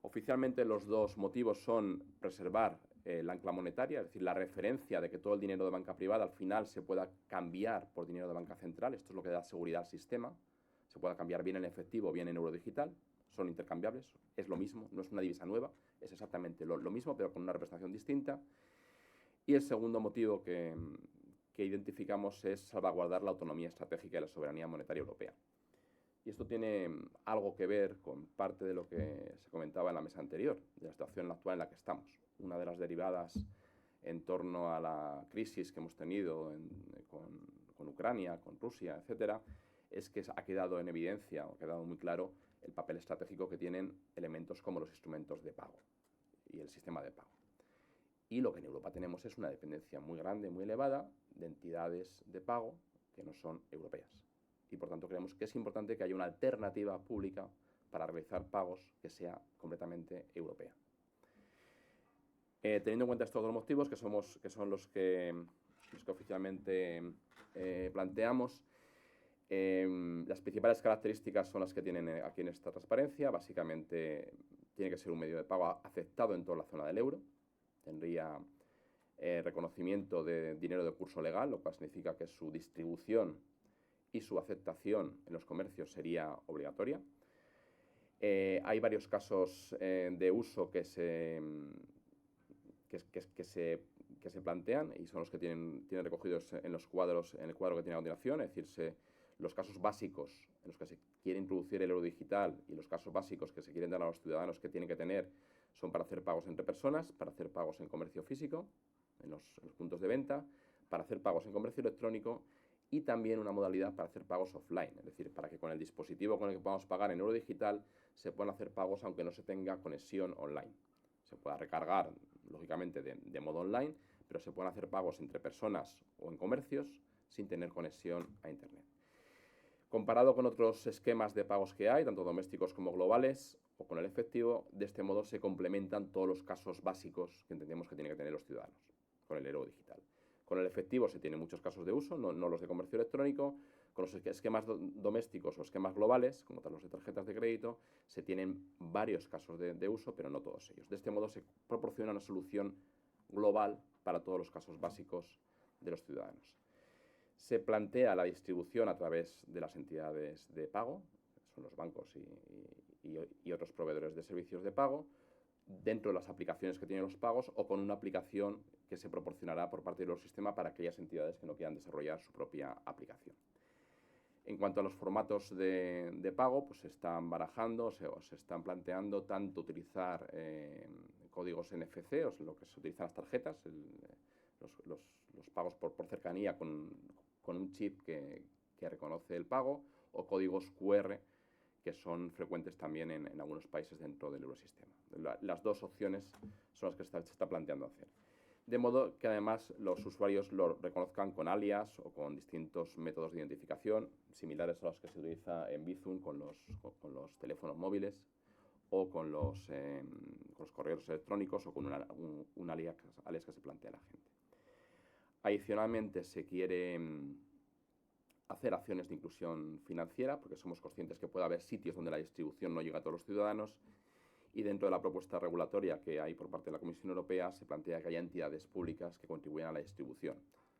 Oficialmente los dos motivos son preservar el ancla monetaria, es decir, la referencia de que todo el dinero de banca privada al final se pueda cambiar por dinero de banca central. Esto es lo que da seguridad al sistema. Se pueda cambiar bien en efectivo o bien en euro digital. Son intercambiables, es lo mismo, no es una divisa nueva, es exactamente lo mismo, pero con una representación distinta. Y el segundo motivo que identificamos es salvaguardar la autonomía estratégica y la soberanía monetaria europea. Y esto tiene algo que ver con parte de lo que se comentaba en la mesa anterior, de la situación actual en la que estamos. Una de las derivadas en torno a la crisis que hemos tenido con Ucrania, con Rusia, etcétera, es que ha quedado en evidencia, o ha quedado muy claro, el papel estratégico que tienen elementos como los instrumentos de pago y el sistema de pago. Y lo que en Europa tenemos es una dependencia muy grande, muy elevada, de entidades de pago que no son europeas. Y por tanto creemos que es importante que haya una alternativa pública para realizar pagos que sea completamente europea. Teniendo en cuenta estos dos motivos, que son los que oficialmente planteamos, las principales características son las que tienen aquí en esta transparencia. Básicamente tiene que ser un medio de pago aceptado en toda la zona del euro. Tendría reconocimiento de dinero de curso legal, lo cual significa que su distribución y su aceptación en los comercios sería obligatoria. Hay varios casos de uso que se que se plantean y son los que tienen recogidos en los cuadros, en el cuadro que tiene a continuación, es decir, los casos básicos en los que se quiere introducir el euro digital y los casos básicos que se quieren dar a los ciudadanos que tienen que tener son para hacer pagos entre personas, para hacer pagos en comercio físico, en los puntos de venta, para hacer pagos en comercio electrónico y también una modalidad para hacer pagos offline, es decir, para que con el dispositivo con el que podamos pagar en euro digital se puedan hacer pagos aunque no se tenga conexión online. Se pueda recargar, lógicamente, de modo online, pero se pueden hacer pagos entre personas o en comercios sin tener conexión a Internet. Comparado con otros esquemas de pagos que hay, tanto domésticos como globales, o con el efectivo, de este modo se complementan todos los casos básicos que entendemos que tienen que tener los ciudadanos con el euro digital. Con el efectivo se tienen muchos casos de uso, no los de comercio electrónico. Con los esquemas domésticos o esquemas globales, como los de tarjetas de crédito, se tienen varios casos de uso, pero no todos ellos. De este modo se proporciona una solución global para todos los casos básicos de los ciudadanos. Se plantea la distribución a través de las entidades de pago, son los bancos y otros proveedores de servicios de pago, dentro de las aplicaciones que tienen los pagos o con una aplicación que se proporcionará por parte del Eurosistema para aquellas entidades que no quieran desarrollar su propia aplicación. En cuanto a los formatos de pago, pues se están barajando, se están planteando tanto utilizar códigos NFC, o sea, lo que se utiliza en las tarjetas, los pagos por cercanía con un chip que reconoce el pago, o códigos QR, que son frecuentes también en algunos países dentro del Eurosistema. Las dos opciones son las que se está planteando hacer. De modo que además los usuarios lo reconozcan con alias o con distintos métodos de identificación, similares a los que se utiliza en Bizum con los teléfonos móviles o con los correos electrónicos o con un alias que se plantea la gente. Adicionalmente se quiere hacer acciones de inclusión financiera, porque somos conscientes que puede haber sitios donde la distribución no llega a todos los ciudadanos, y dentro de la propuesta regulatoria que hay por parte de la Comisión Europea se plantea que haya entidades públicas que contribuyan a la distribución.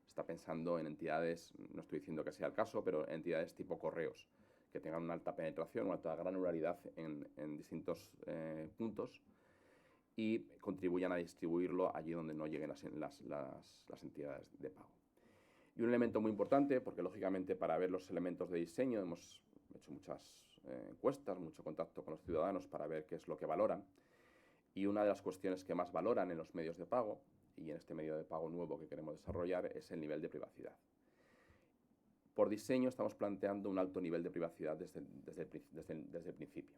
Está pensando en entidades, no estoy diciendo que sea el caso, pero entidades tipo correos, que tengan una alta penetración, una alta granularidad en distintos puntos y contribuyan a distribuirlo allí donde no lleguen las entidades de pago. Y un elemento muy importante, porque lógicamente para ver los elementos de diseño hemos hecho muchas encuestas, mucho contacto con los ciudadanos para ver qué es lo que valoran. Y una de las cuestiones que más valoran en los medios de pago, y en este medio de pago nuevo que queremos desarrollar, es el nivel de privacidad. Por diseño estamos planteando un alto nivel de privacidad desde el principio.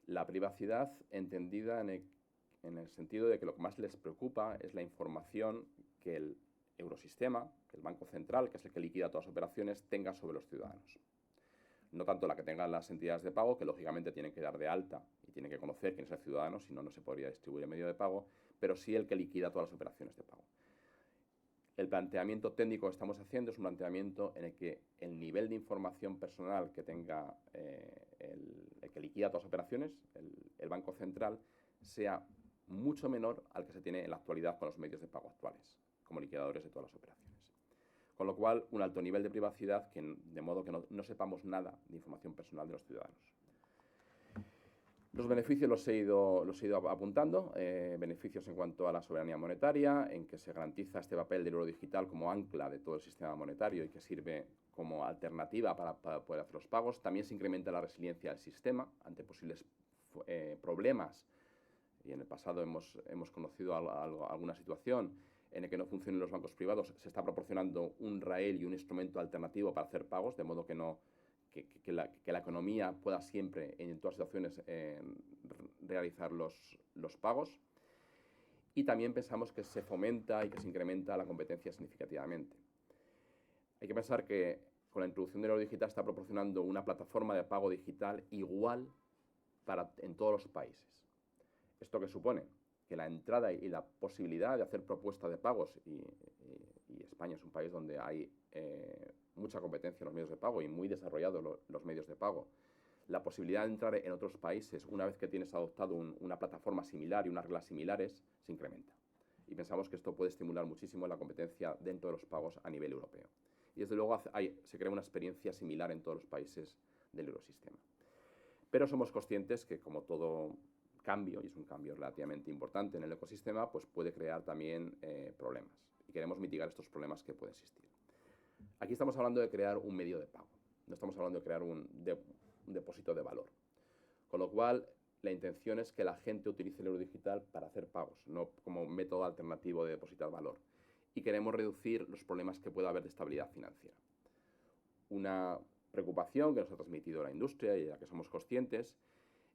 La privacidad entendida en el sentido de que lo que más les preocupa es la información que el Eurosistema, que el Banco Central, que es el que liquida todas las operaciones, tenga sobre los ciudadanos. No tanto la que tengan las entidades de pago, que lógicamente tienen que dar de alta y tienen que conocer quién es el ciudadano, si no, no se podría distribuir el medio de pago, pero sí el que liquida todas las operaciones de pago. El planteamiento técnico que estamos haciendo es un planteamiento en el que el nivel de información personal que tenga el que liquida todas las operaciones, el Banco Central, sea mucho menor al que se tiene en la actualidad con los medios de pago actuales, como liquidadores de todas las operaciones. Con lo cual, un alto nivel de privacidad, de modo que no sepamos nada de información personal de los ciudadanos. Los beneficios los he ido apuntando, beneficios en cuanto a la soberanía monetaria, en que se garantiza este papel del euro digital como ancla de todo el sistema monetario y que sirve como alternativa para poder hacer los pagos. También se incrementa la resiliencia del sistema ante posibles problemas, y en el pasado hemos conocido alguna situación en el que no funcionen los bancos privados. Se está proporcionando un raíl y un instrumento alternativo para hacer pagos, de modo que la economía pueda siempre, en todas situaciones, realizar los pagos. Y también pensamos que se fomenta y que se incrementa la competencia significativamente. Hay que pensar que con la introducción del euro digital está proporcionando una plataforma de pago digital igual en todos los países. ¿Esto qué supone? Que la entrada y la posibilidad de hacer propuestas de pagos, y España es un país donde hay mucha competencia en los medios de pago y muy desarrollados los medios de pago, la posibilidad de entrar en otros países una vez que tienes adoptado una plataforma similar y unas reglas similares se incrementa. Y pensamos que esto puede estimular muchísimo la competencia dentro de los pagos a nivel europeo. Y desde luego se crea una experiencia similar en todos los países del Eurosistema. Pero somos conscientes que, como todo cambio, y es un cambio relativamente importante en el ecosistema, pues puede crear también problemas. Y queremos mitigar estos problemas que pueden existir. Aquí estamos hablando de crear un medio de pago. No estamos hablando de crear un depósito de valor. Con lo cual, la intención es que la gente utilice el euro digital para hacer pagos, no como método alternativo de depositar valor. Y queremos reducir los problemas que pueda haber de estabilidad financiera. Una preocupación que nos ha transmitido la industria y de la que somos conscientes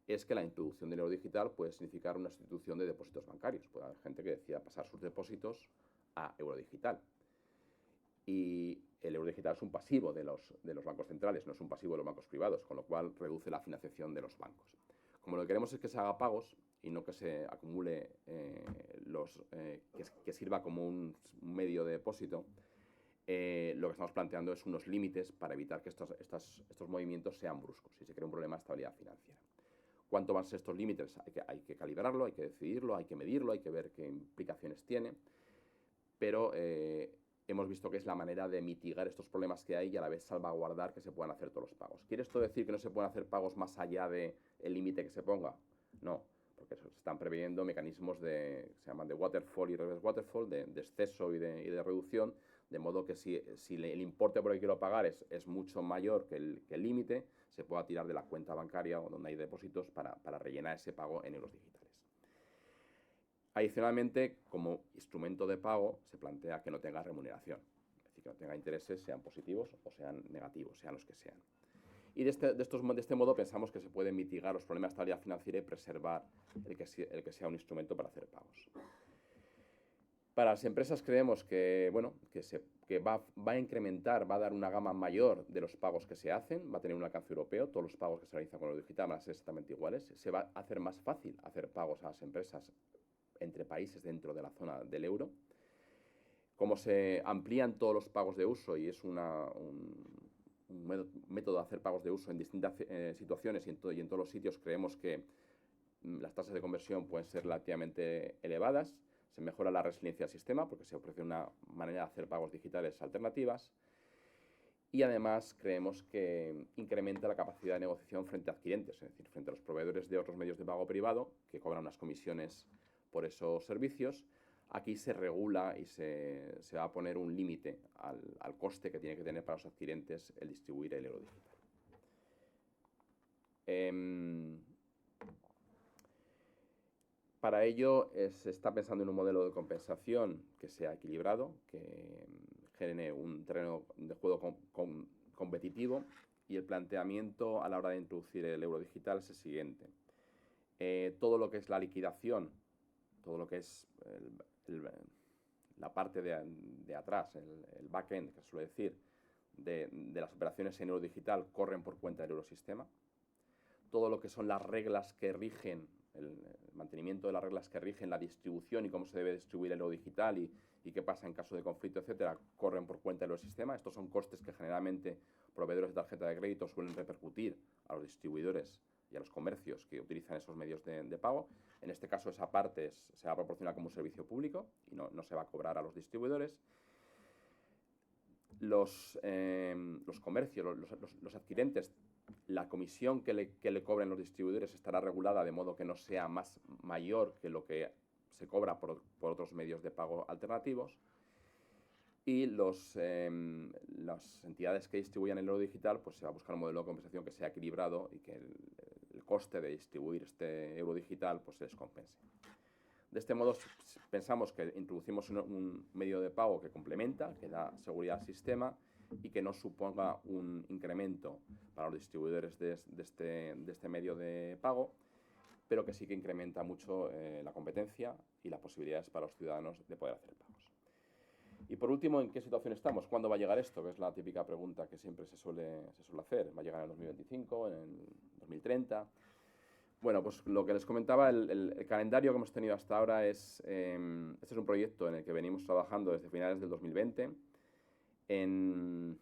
es que la introducción del euro digital puede significar una sustitución de depósitos bancarios. Puede haber gente que decida pasar sus depósitos a euro digital. Y el euro digital es un pasivo de los bancos centrales, no es un pasivo de los bancos privados, con lo cual reduce la financiación de los bancos. Como lo que queremos es que se haga pagos y no que se acumule, que sirva como un medio de depósito, lo que estamos planteando es unos límites para evitar que estos movimientos sean bruscos y se cree un problema de estabilidad financiera. ¿Cuánto van a ser estos límites? Hay que calibrarlo, hay que decidirlo, hay que medirlo, hay que ver qué implicaciones tiene, pero hemos visto que es la manera de mitigar estos problemas que hay y a la vez salvaguardar que se puedan hacer todos los pagos. ¿Quiere esto decir que no se pueden hacer pagos más allá del límite que se ponga? No, porque se están previendo mecanismos se llaman de waterfall y reverse waterfall, de exceso y de reducción, de modo que si el importe por el que quiero pagar es mucho mayor que el límite, se pueda tirar de la cuenta bancaria o donde hay depósitos para rellenar ese pago en euros digitales. Adicionalmente, como instrumento de pago, se plantea que no tenga remuneración, es decir, que no tenga intereses, sean positivos o sean negativos, sean los que sean. Y de este modo pensamos que se pueden mitigar los problemas de estabilidad financiera y preservar el que sea un instrumento para hacer pagos. Para las empresas creemos que va a incrementar, va a dar una gama mayor de los pagos que se hacen, va a tener un alcance europeo, todos los pagos que se realizan con el digital van a ser exactamente iguales, se va a hacer más fácil hacer pagos a las empresas entre países dentro de la zona del euro. Como se amplían todos los pagos de uso y es un método de hacer pagos de uso en distintas situaciones y en todos los sitios, creemos que las tasas de conversión pueden ser relativamente elevadas, se mejora la resiliencia del sistema porque se ofrece una manera de hacer pagos digitales alternativas y además creemos que incrementa la capacidad de negociación frente a adquirentes, es decir, frente a los proveedores de otros medios de pago privado que cobran unas comisiones por esos servicios. Aquí se regula y se va a poner un límite al coste que tiene que tener para los adquirentes el distribuir el euro digital. Para ello se está pensando en un modelo de compensación que sea equilibrado, que genere un terreno de juego competitivo, y el planteamiento a la hora de introducir el euro digital es el siguiente. Todo lo que es la liquidación, todo lo que es la parte de atrás, el back-end, que se suele decir, de las operaciones en euro digital corren por cuenta del eurosistema. Todo lo que son las reglas que rigen, el mantenimiento de las reglas que rigen la distribución y cómo se debe distribuir el euro digital y qué pasa en caso de conflicto, etcétera, corren por cuenta del eurosistema. Estos son costes que generalmente proveedores de tarjeta de crédito suelen repercutir a los distribuidores y a los comercios que utilizan esos medios de pago. En este caso, esa parte se va a proporcionar como un servicio público y no se va a cobrar a los distribuidores. Los comercios, los adquirentes, la comisión que le cobren los distribuidores estará regulada de modo que no sea mayor que lo que se cobra por otros medios de pago alternativos. Y las entidades que distribuyan el euro digital, pues se va a buscar un modelo de compensación que sea equilibrado y que el coste de distribuir este euro digital pues se les compense. De este modo pensamos que introducimos un medio de pago que complementa, que da seguridad al sistema y que no suponga un incremento para los distribuidores de este medio de pago, pero que sí que incrementa mucho la competencia y las posibilidades para los ciudadanos de poder hacer pagos. Y por último, ¿en qué situación estamos? ¿Cuándo va a llegar esto? Que es la típica pregunta que siempre se suele hacer. ¿Va a llegar en el 2025, en el 2030? Bueno, pues lo que les comentaba, el calendario que hemos tenido hasta ahora este es un proyecto en el que venimos trabajando desde finales del 2020. En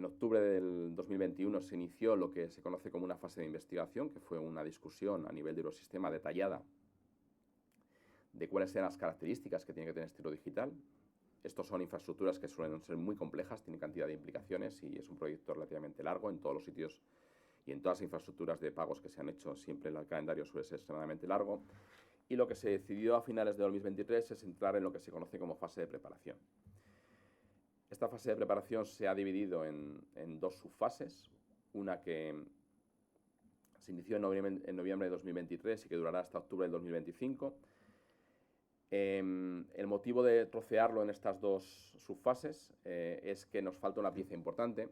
octubre del 2021 se inició lo que se conoce como una fase de investigación, que fue una discusión a nivel de eurosistema detallada de cuáles eran las características que tiene que tener este euro digital. Estos son infraestructuras que suelen ser muy complejas, tienen cantidad de implicaciones y es un proyecto relativamente largo en todos los sitios y en todas las infraestructuras de pagos que se han hecho, siempre el calendario suele ser extremadamente largo. Y lo que se decidió a finales de 2023 es entrar en lo que se conoce como fase de preparación. Esta fase de preparación se ha dividido en dos subfases, una que se inició en noviembre de 2023 y que durará hasta octubre del 2025. El motivo de trocearlo en estas dos subfases es que nos falta una pieza importante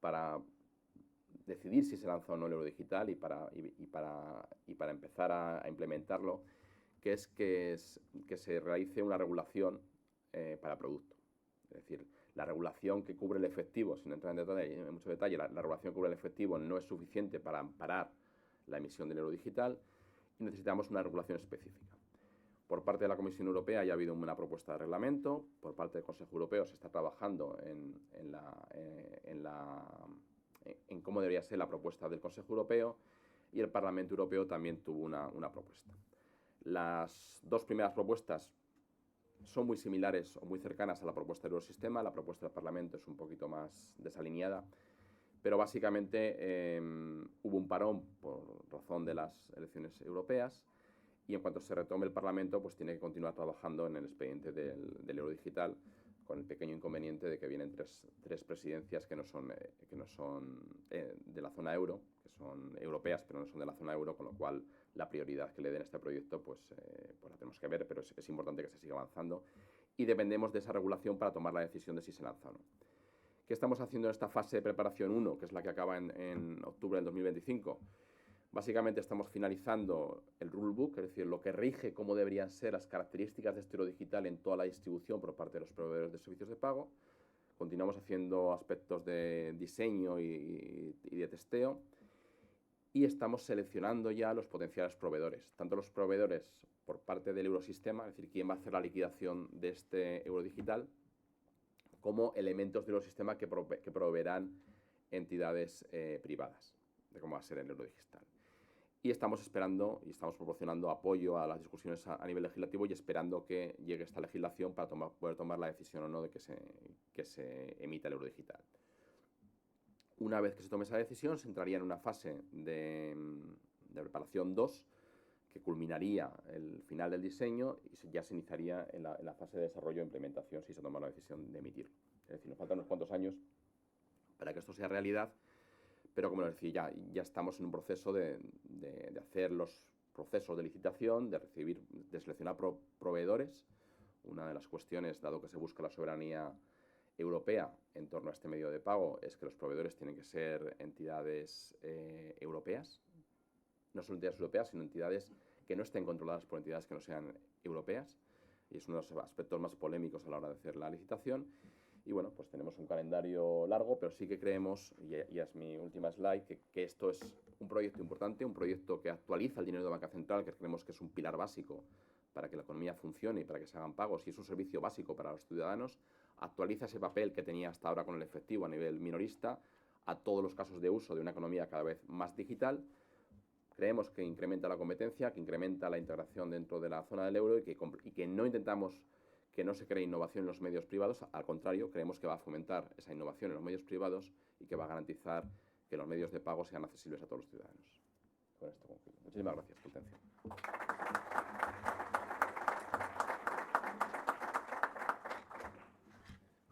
para decidir si se lanza o no el euro digital y para empezar a implementarlo, que es que se realice una regulación para producto. Es decir, la regulación que cubre el efectivo, sin entrar en mucho detalle, la regulación que cubre el efectivo no es suficiente para amparar la emisión del euro digital y necesitamos una regulación específica. Por parte de la Comisión Europea ya ha habido una propuesta de reglamento, por parte del Consejo Europeo se está trabajando en cómo debería ser la propuesta del Consejo Europeo y el Parlamento Europeo también tuvo una propuesta. Las dos primeras propuestas son muy similares o muy cercanas a la propuesta del Eurosistema. La propuesta del Parlamento es un poquito más desalineada, pero básicamente hubo un parón por razón de las elecciones europeas y en cuanto se retome el Parlamento, pues tiene que continuar trabajando en el expediente del euro digital, con el pequeño inconveniente de que vienen tres presidencias que no son de la zona euro, que son europeas, pero no son de la zona euro, con lo cual la prioridad que le den a este proyecto pues la tenemos que ver, pero es importante que se siga avanzando y dependemos de esa regulación para tomar la decisión de si se lanza o no. ¿Qué estamos haciendo en esta fase de preparación 1, que es la que acaba en octubre del 2025? Básicamente estamos finalizando el rulebook, es decir, lo que rige cómo deberían ser las características de este euro digital en toda la distribución por parte de los proveedores de servicios de pago. Continuamos haciendo aspectos de diseño y de testeo. Y estamos seleccionando ya los potenciales proveedores, tanto los proveedores por parte del Eurosistema, es decir, quién va a hacer la liquidación de este euro digital, como elementos del Eurosistema que proveerán entidades privadas de cómo va a ser el euro digital. Y estamos esperando y estamos proporcionando apoyo a las discusiones a nivel legislativo y esperando que llegue esta legislación para poder tomar la decisión o no de que se emita el euro digital. Una vez que se tome esa decisión, se entraría en una fase de preparación 2, que culminaría el final del diseño y ya se iniciaría en la fase de desarrollo e implementación si se toma la decisión de emitirlo. Es decir, nos faltan unos cuantos años para que esto sea realidad, pero como les decía, ya estamos en un proceso de hacer los procesos de licitación, de seleccionar proveedores. Una de las cuestiones, dado que se busca la soberanía europea en torno a este medio de pago, es que los proveedores tienen que ser entidades europeas, no solo entidades europeas, sino entidades que no estén controladas por entidades que no sean europeas, y es uno de los aspectos más polémicos a la hora de hacer la licitación. Y bueno, pues tenemos un calendario largo, pero sí que creemos, y es mi última slide, que esto es un proyecto importante, un proyecto que actualiza el dinero de banca central, que creemos que es un pilar básico para que la economía funcione y para que se hagan pagos, y es un servicio básico para los ciudadanos. Actualiza ese papel que tenía hasta ahora con el efectivo a nivel minorista a todos los casos de uso de una economía cada vez más digital. Creemos que incrementa la competencia, que incrementa la integración dentro de la zona del euro y que no intentamos que no se cree innovación en los medios privados. Al contrario, creemos que va a fomentar esa innovación en los medios privados y que va a garantizar que los medios de pago sean accesibles a todos los ciudadanos. Con esto concluyo. Muchísimas gracias por tu atención.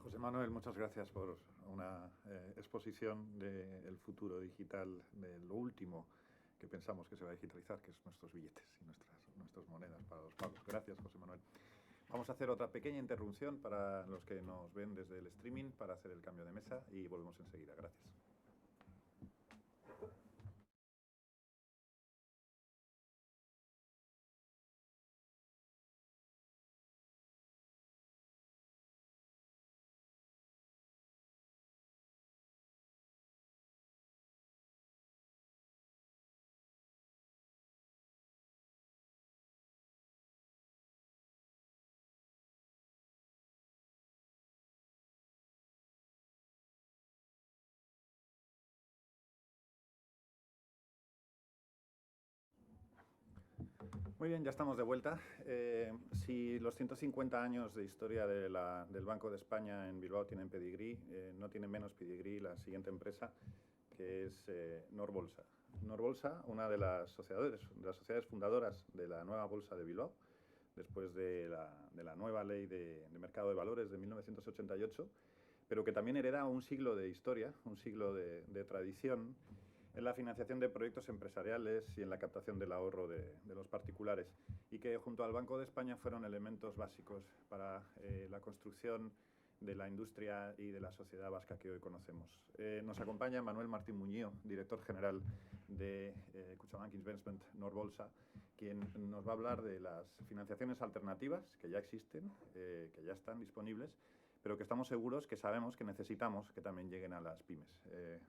José Manuel, muchas gracias por una exposición del futuro digital, de lo último que pensamos que se va a digitalizar, que es nuestros billetes y nuestras monedas para los pagos. Gracias, José Manuel. Vamos a hacer otra pequeña interrupción para los que nos ven desde el streaming para hacer el cambio de mesa y volvemos enseguida. Gracias. Muy bien, ya estamos de vuelta. Si los 150 años de historia del Banco de España en Bilbao tienen pedigrí, no tiene menos pedigrí la siguiente empresa, que que es Norbolsa. Norbolsa, una de las sociedades fundadoras de la nueva Bolsa de Bilbao, después de la nueva ley de mercado de valores de 1988, pero que también hereda un siglo de historia, un siglo de tradición en la financiación de proyectos empresariales y en la captación del ahorro de los particulares, y que junto al Banco de España fueron elementos básicos para la construcción de la industria y de la sociedad vasca que hoy conocemos. Nos acompaña Manuel Martín Muñío, director general de Kutxabank Investment Norbolsa, quien nos va a hablar de las financiaciones alternativas que ya existen, que ya están disponibles, pero que estamos seguros, que sabemos, que necesitamos que también lleguen a las pymes.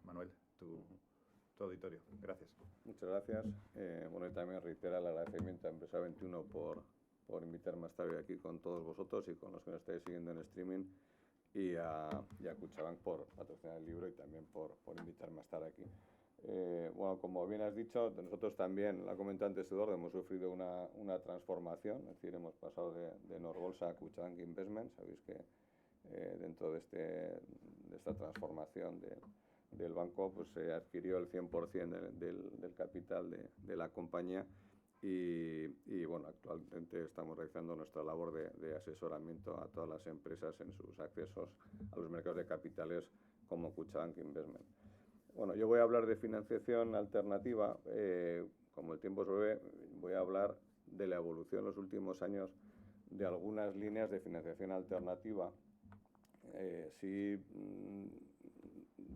Manuel, tu auditorio. Gracias. Muchas gracias. Bueno, y también reiterar el agradecimiento a Empresa 21 por invitarme a estar hoy aquí con todos vosotros y con los que nos estáis siguiendo en streaming, y a Kutxabank por patrocinar el libro y también por invitarme a estar aquí. Bueno, como bien has dicho, nosotros también, la comentó antes Eduardo, hemos sufrido una transformación, es decir, hemos pasado de Norbolsa a Kutxabank Investment. Sabéis que dentro de esta transformación del banco, pues se adquirió el 100% del capital de la compañía, y bueno, actualmente estamos realizando nuestra labor de asesoramiento a todas las empresas en sus accesos a los mercados de capitales como Kutxabank Investment. Bueno, yo voy a hablar de financiación alternativa. Como el tiempo es breve, voy a hablar de la evolución en los últimos años de algunas líneas de financiación alternativa.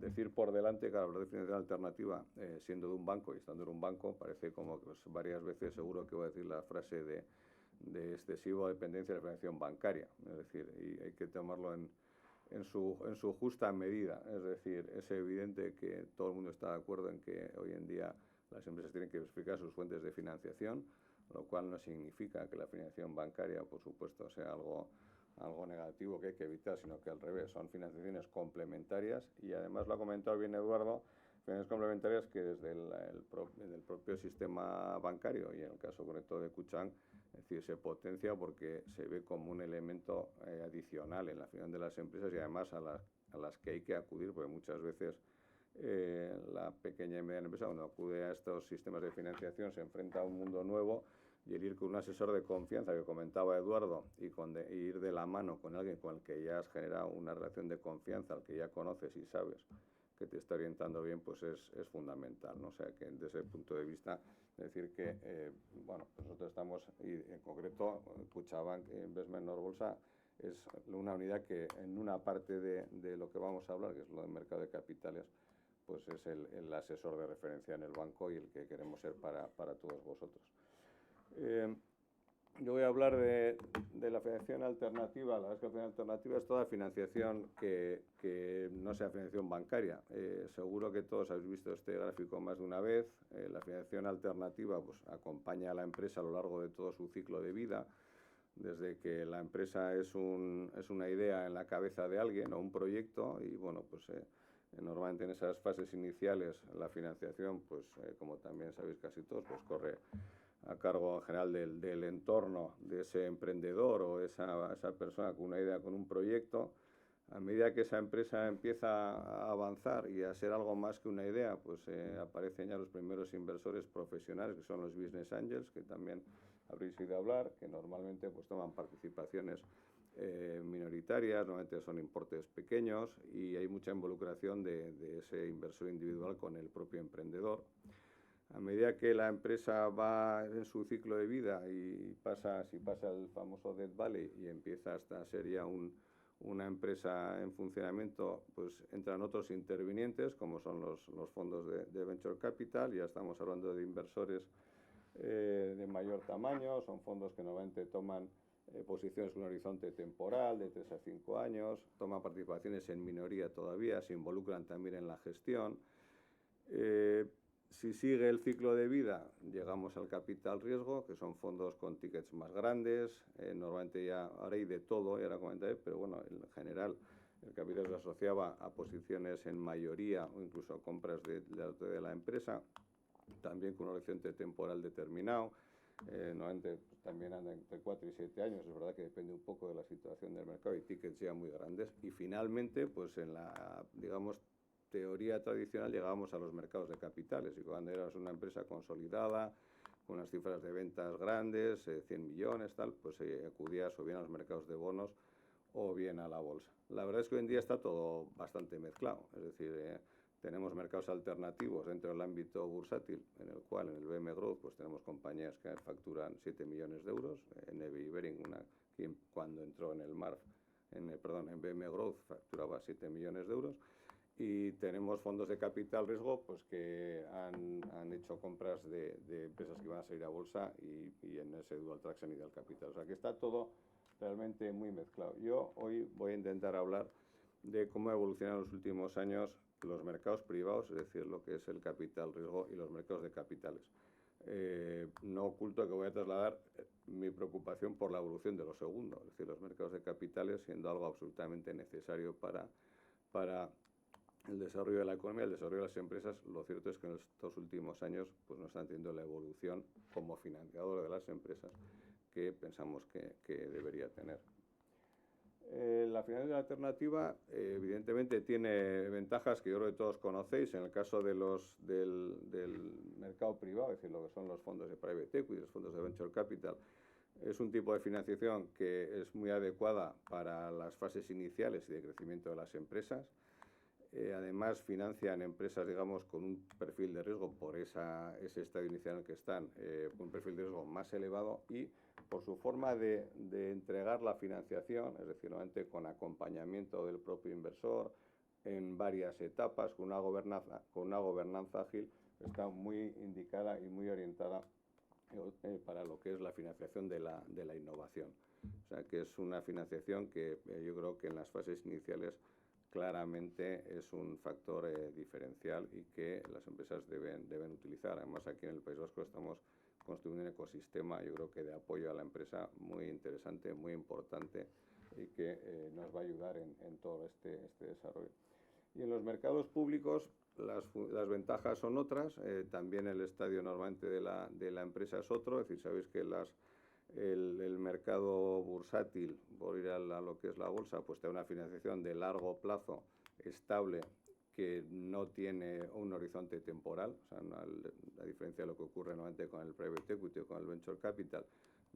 Decir por delante que al hablar de financiación alternativa, siendo de un banco y estando en un banco, parece como que pues, varias veces seguro que voy a decir la frase de excesiva dependencia de la financiación bancaria. Es decir, y hay que tomarlo en su justa medida. Es decir, es evidente que todo el mundo está de acuerdo en que hoy en día las empresas tienen que diversificar sus fuentes de financiación, lo cual no significa que la financiación bancaria, por supuesto, sea algo negativo que hay que evitar, sino que al revés, son financiaciones complementarias, y además lo ha comentado bien Eduardo, financiaciones complementarias que desde el propio sistema bancario, y en el caso concreto de Kutxabank, es decir, se potencia porque se ve como un elemento adicional en la financiación de las empresas, y además a las que hay que acudir, porque muchas veces la pequeña y mediana empresa, cuando acude a estos sistemas de financiación, se enfrenta a un mundo nuevo, y el ir con un asesor de confianza que comentaba Eduardo y ir de la mano con alguien con el que ya has generado una relación de confianza, al que ya conoces y sabes que te está orientando bien, pues es fundamental, ¿no? O sea, que desde ese punto de vista, decir que, bueno, pues nosotros estamos, y en concreto, Kutxabank Investment Norbolsa es una unidad que en una parte de lo que vamos a hablar, que es lo del mercado de capitales, pues es el asesor de referencia en el banco y el que queremos ser para todos vosotros. Yo voy a hablar de la financiación alternativa. La verdad es que la financiación alternativa es toda financiación que no sea financiación bancaria. Seguro que todos habéis visto este gráfico más de una vez. La financiación alternativa pues, acompaña a la empresa a lo largo de todo su ciclo de vida, desde que la empresa es una idea en la cabeza de alguien o un proyecto, y bueno, pues normalmente en esas fases iniciales la financiación, pues como también sabéis casi todos, pues corre a cargo en general del entorno de ese emprendedor o esa persona con una idea, con un proyecto. A medida que esa empresa empieza a avanzar y a ser algo más que una idea, pues aparecen ya los primeros inversores profesionales, que son los business angels, que también habréis oído hablar, que normalmente pues toman participaciones minoritarias, normalmente son importes pequeños, y hay mucha involucración de ese inversor individual con el propio emprendedor. A medida que la empresa va en su ciclo de vida y pasa el famoso Death Valley y empieza hasta ser ya una empresa en funcionamiento, pues entran otros intervinientes, como son los fondos de Venture Capital. Ya estamos hablando de inversores de mayor tamaño, son fondos que normalmente toman posiciones con un horizonte temporal de 3 a 5 años, toman participaciones en minoría todavía, se involucran también en la gestión. Si sigue el ciclo de vida, llegamos al capital riesgo, que son fondos con tickets más grandes. Normalmente ya ahora hay de todo, y ahora comentaré, pero bueno, en general el capital se asociaba a posiciones en mayoría o incluso a compras de la empresa, también con un horizonte temporal determinado. Normalmente también anda entre 4 y 7 años, es verdad que depende un poco de la situación del mercado, y tickets ya muy grandes. Y finalmente, pues en la, digamos, teoría tradicional llegábamos a los mercados de capitales y cuando eras una empresa consolidada, con unas cifras de ventas grandes, 100 millones, tal, pues acudías o bien a los mercados de bonos o bien a la bolsa. La verdad es que hoy en día está todo bastante mezclado, es decir, tenemos mercados alternativos dentro del ámbito bursátil, en el cual en el BM Growth pues tenemos compañías que facturan 7 millones de euros, NB Ibering, que cuando entró en el MARF, en BM Growth facturaba 7 millones de euros, y tenemos fondos de capital riesgo pues que han hecho compras de empresas que van a salir a bolsa y en ese dual track se han ido al capital. O sea que está todo realmente muy mezclado. Yo hoy voy a intentar hablar de cómo ha evolucionado en los últimos años los mercados privados, es decir, lo que es el capital riesgo y los mercados de capitales. No oculto que voy a trasladar mi preocupación por la evolución de lo segundo, es decir, los mercados de capitales siendo algo absolutamente necesario para el desarrollo de la economía, el desarrollo de las empresas. Lo cierto es que en estos últimos años pues no están teniendo la evolución como financiador de las empresas que pensamos que debería tener. La financiación alternativa evidentemente tiene ventajas que yo creo que todos conocéis. En el caso del mercado privado, es decir, lo que son los fondos de private equity, los fondos de venture capital, es un tipo de financiación que es muy adecuada para las fases iniciales y de crecimiento de las empresas. Además, financian empresas, digamos, con un perfil de riesgo por ese estadio inicial en el que están, un perfil de riesgo más elevado y por su forma de entregar la financiación, es decir, nuevamente con acompañamiento del propio inversor en varias etapas, con una gobernanza ágil, está muy indicada y muy orientada para lo que es la financiación de la innovación. O sea, que es una financiación que yo creo que en las fases iniciales claramente es un factor diferencial y que las empresas deben utilizar. Además, aquí en el País Vasco estamos construyendo un ecosistema, yo creo que de apoyo a la empresa muy interesante, muy importante y que nos va a ayudar en todo este desarrollo. Y en los mercados públicos las ventajas son otras, también el estadio normalmente de la empresa es otro, es decir, sabéis que el mercado bursátil, por ir a lo que es la bolsa, pues tiene una financiación de largo plazo estable que no tiene un horizonte temporal, o sea, a diferencia de lo que ocurre normalmente con el private equity o con el venture capital,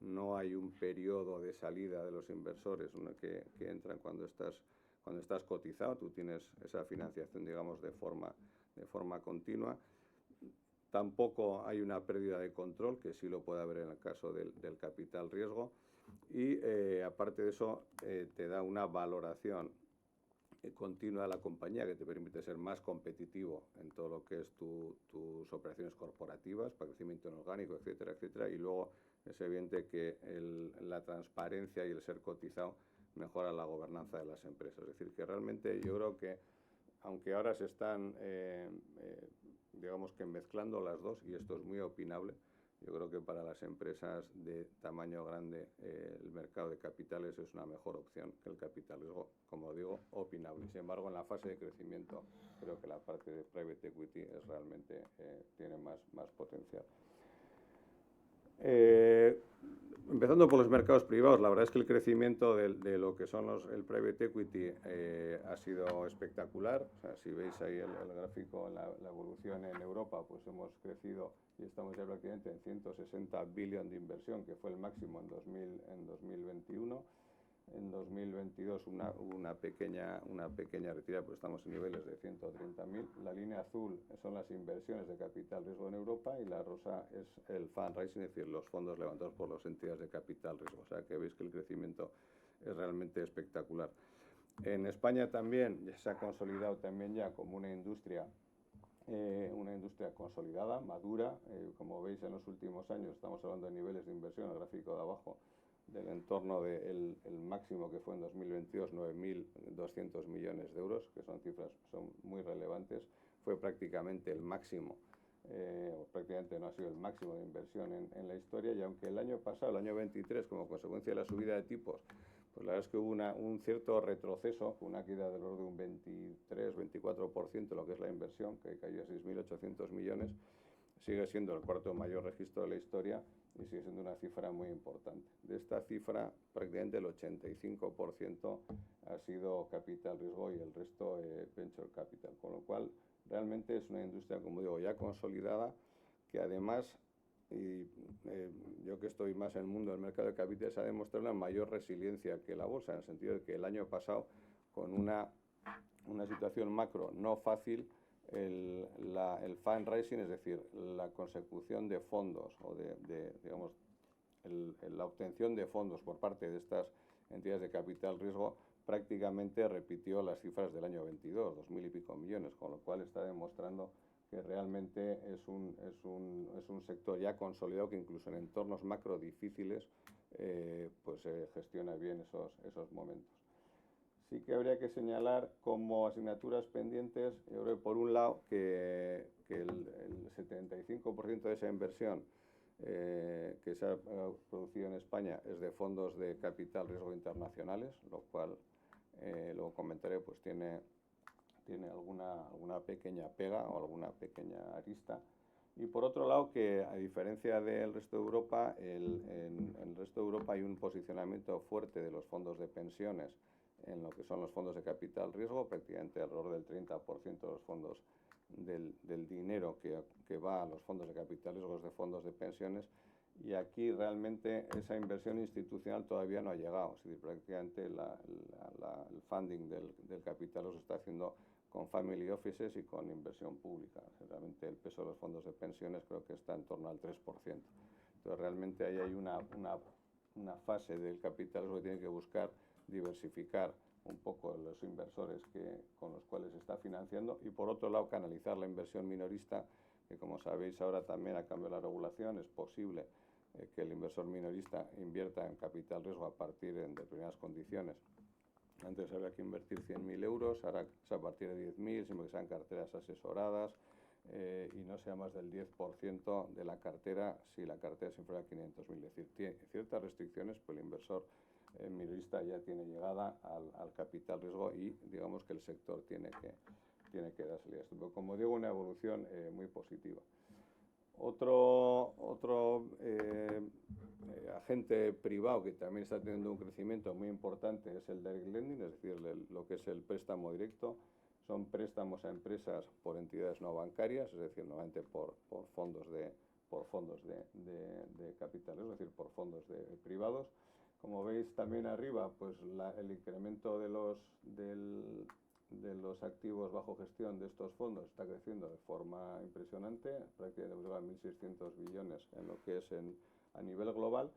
no hay un periodo de salida de los inversores que entran cuando estás cotizado, tú tienes esa financiación, digamos, de forma continua. Tampoco hay una pérdida de control, que sí lo puede haber en el caso del capital riesgo. Y aparte de eso, te da una valoración continua de la compañía que te permite ser más competitivo en todo lo que es tus operaciones corporativas, para crecimiento inorgánico, etcétera, etcétera. Y luego es evidente que la transparencia y el ser cotizado mejora la gobernanza de las empresas. Es decir, que realmente yo creo que, aunque ahora se están digamos que mezclando las dos, y esto es muy opinable, yo creo que para las empresas de tamaño grande el mercado de capitales es una mejor opción que el capital riesgo, como digo, opinable. Sin embargo, en la fase de crecimiento creo que la parte de private equity es realmente tiene más potencial. Empezando por los mercados privados, la verdad es que el crecimiento de lo que son el private equity ha sido espectacular. O sea, si veis ahí el gráfico, la evolución en Europa, pues hemos crecido y estamos ya prácticamente en 160 billion de inversión, que fue el máximo en 2021. En 2022 hubo una pequeña retirada, pues estamos en niveles de 130.000. La línea azul son las inversiones de capital riesgo en Europa y la rosa es el fundraising, es decir, los fondos levantados por las entidades de capital riesgo. O sea, que veis que el crecimiento es realmente espectacular. En España también se ha consolidado también ya como una industria consolidada, madura. Como veis, en los últimos años estamos hablando de niveles de inversión, el gráfico de abajo, del entorno del máximo que fue en 2022, 9.200 millones de euros, que son muy relevantes. Fue prácticamente el máximo, prácticamente no ha sido el máximo de inversión en la historia, y aunque el año pasado, el año 23, como consecuencia de la subida de tipos, pues la verdad es que hubo un cierto retroceso, una caída del orden de un 23-24% lo que es la inversión, que cayó a 6.800 millones, sigue siendo el cuarto mayor registro de la historia y sigue siendo una cifra muy importante. De esta cifra, prácticamente el 85% ha sido capital riesgo y el resto venture capital, con lo cual realmente es una industria, como digo, ya consolidada, que además, y yo que estoy más en el mundo del mercado de capitales, ha demostrado una mayor resiliencia que la bolsa, en el sentido de que el año pasado, con una situación macro no fácil, el fundraising, es decir, la consecución de fondos o digamos, la obtención de fondos por parte de estas entidades de capital riesgo prácticamente repitió las cifras del año 22, 2.000 y pico millones, con lo cual está demostrando que realmente es un sector ya consolidado que incluso en entornos macro difíciles pues gestiona bien esos momentos. Sí que habría que señalar como asignaturas pendientes, yo creo, por un lado, que el 75% de esa inversión que se ha producido en España es de fondos de capital riesgo internacionales, lo cual, luego comentaré, pues tiene alguna pequeña pega o alguna pequeña arista. Y por otro lado, que a diferencia del resto de Europa, en el resto de Europa hay un posicionamiento fuerte de los fondos de pensiones en lo que son los fondos de capital riesgo, prácticamente alrededor del 30% de los fondos del dinero que va a los fondos de capital riesgo de fondos de pensiones, y aquí realmente esa inversión institucional todavía no ha llegado, es decir, prácticamente el funding del capital riesgo se está haciendo con family offices y con inversión pública. Realmente el peso de los fondos de pensiones creo que está en torno al 3%. Entonces realmente ahí hay una fase del capital riesgo que tiene que buscar diversificar un poco los inversores con los cuales se está financiando, y por otro lado canalizar la inversión minorista, que como sabéis ahora también ha cambiado la regulación, es posible que el inversor minorista invierta en capital riesgo a partir de determinadas condiciones. Antes había que invertir 100.000 euros, ahora es a partir de 10.000, siempre que sean carteras asesoradas, y no sea más del 10% de la cartera si la cartera es inferior a 500.000. Es decir, tiene ciertas restricciones, pues el inversor minorista ya tiene llegada al capital riesgo y digamos que el sector tiene que darse esto. Pero como digo, una evolución muy positiva. Otro agente privado que también está teniendo un crecimiento muy importante es el direct lending, es decir, lo que es el préstamo directo. Son préstamos a empresas por entidades no bancarias, es decir, normalmente por fondos de capital riesgo, es decir, por fondos privados. Como veis también arriba, pues el incremento de los activos bajo gestión de estos fondos está creciendo de forma impresionante, prácticamente hemos llegado a 1.600 billones en lo que es a nivel global.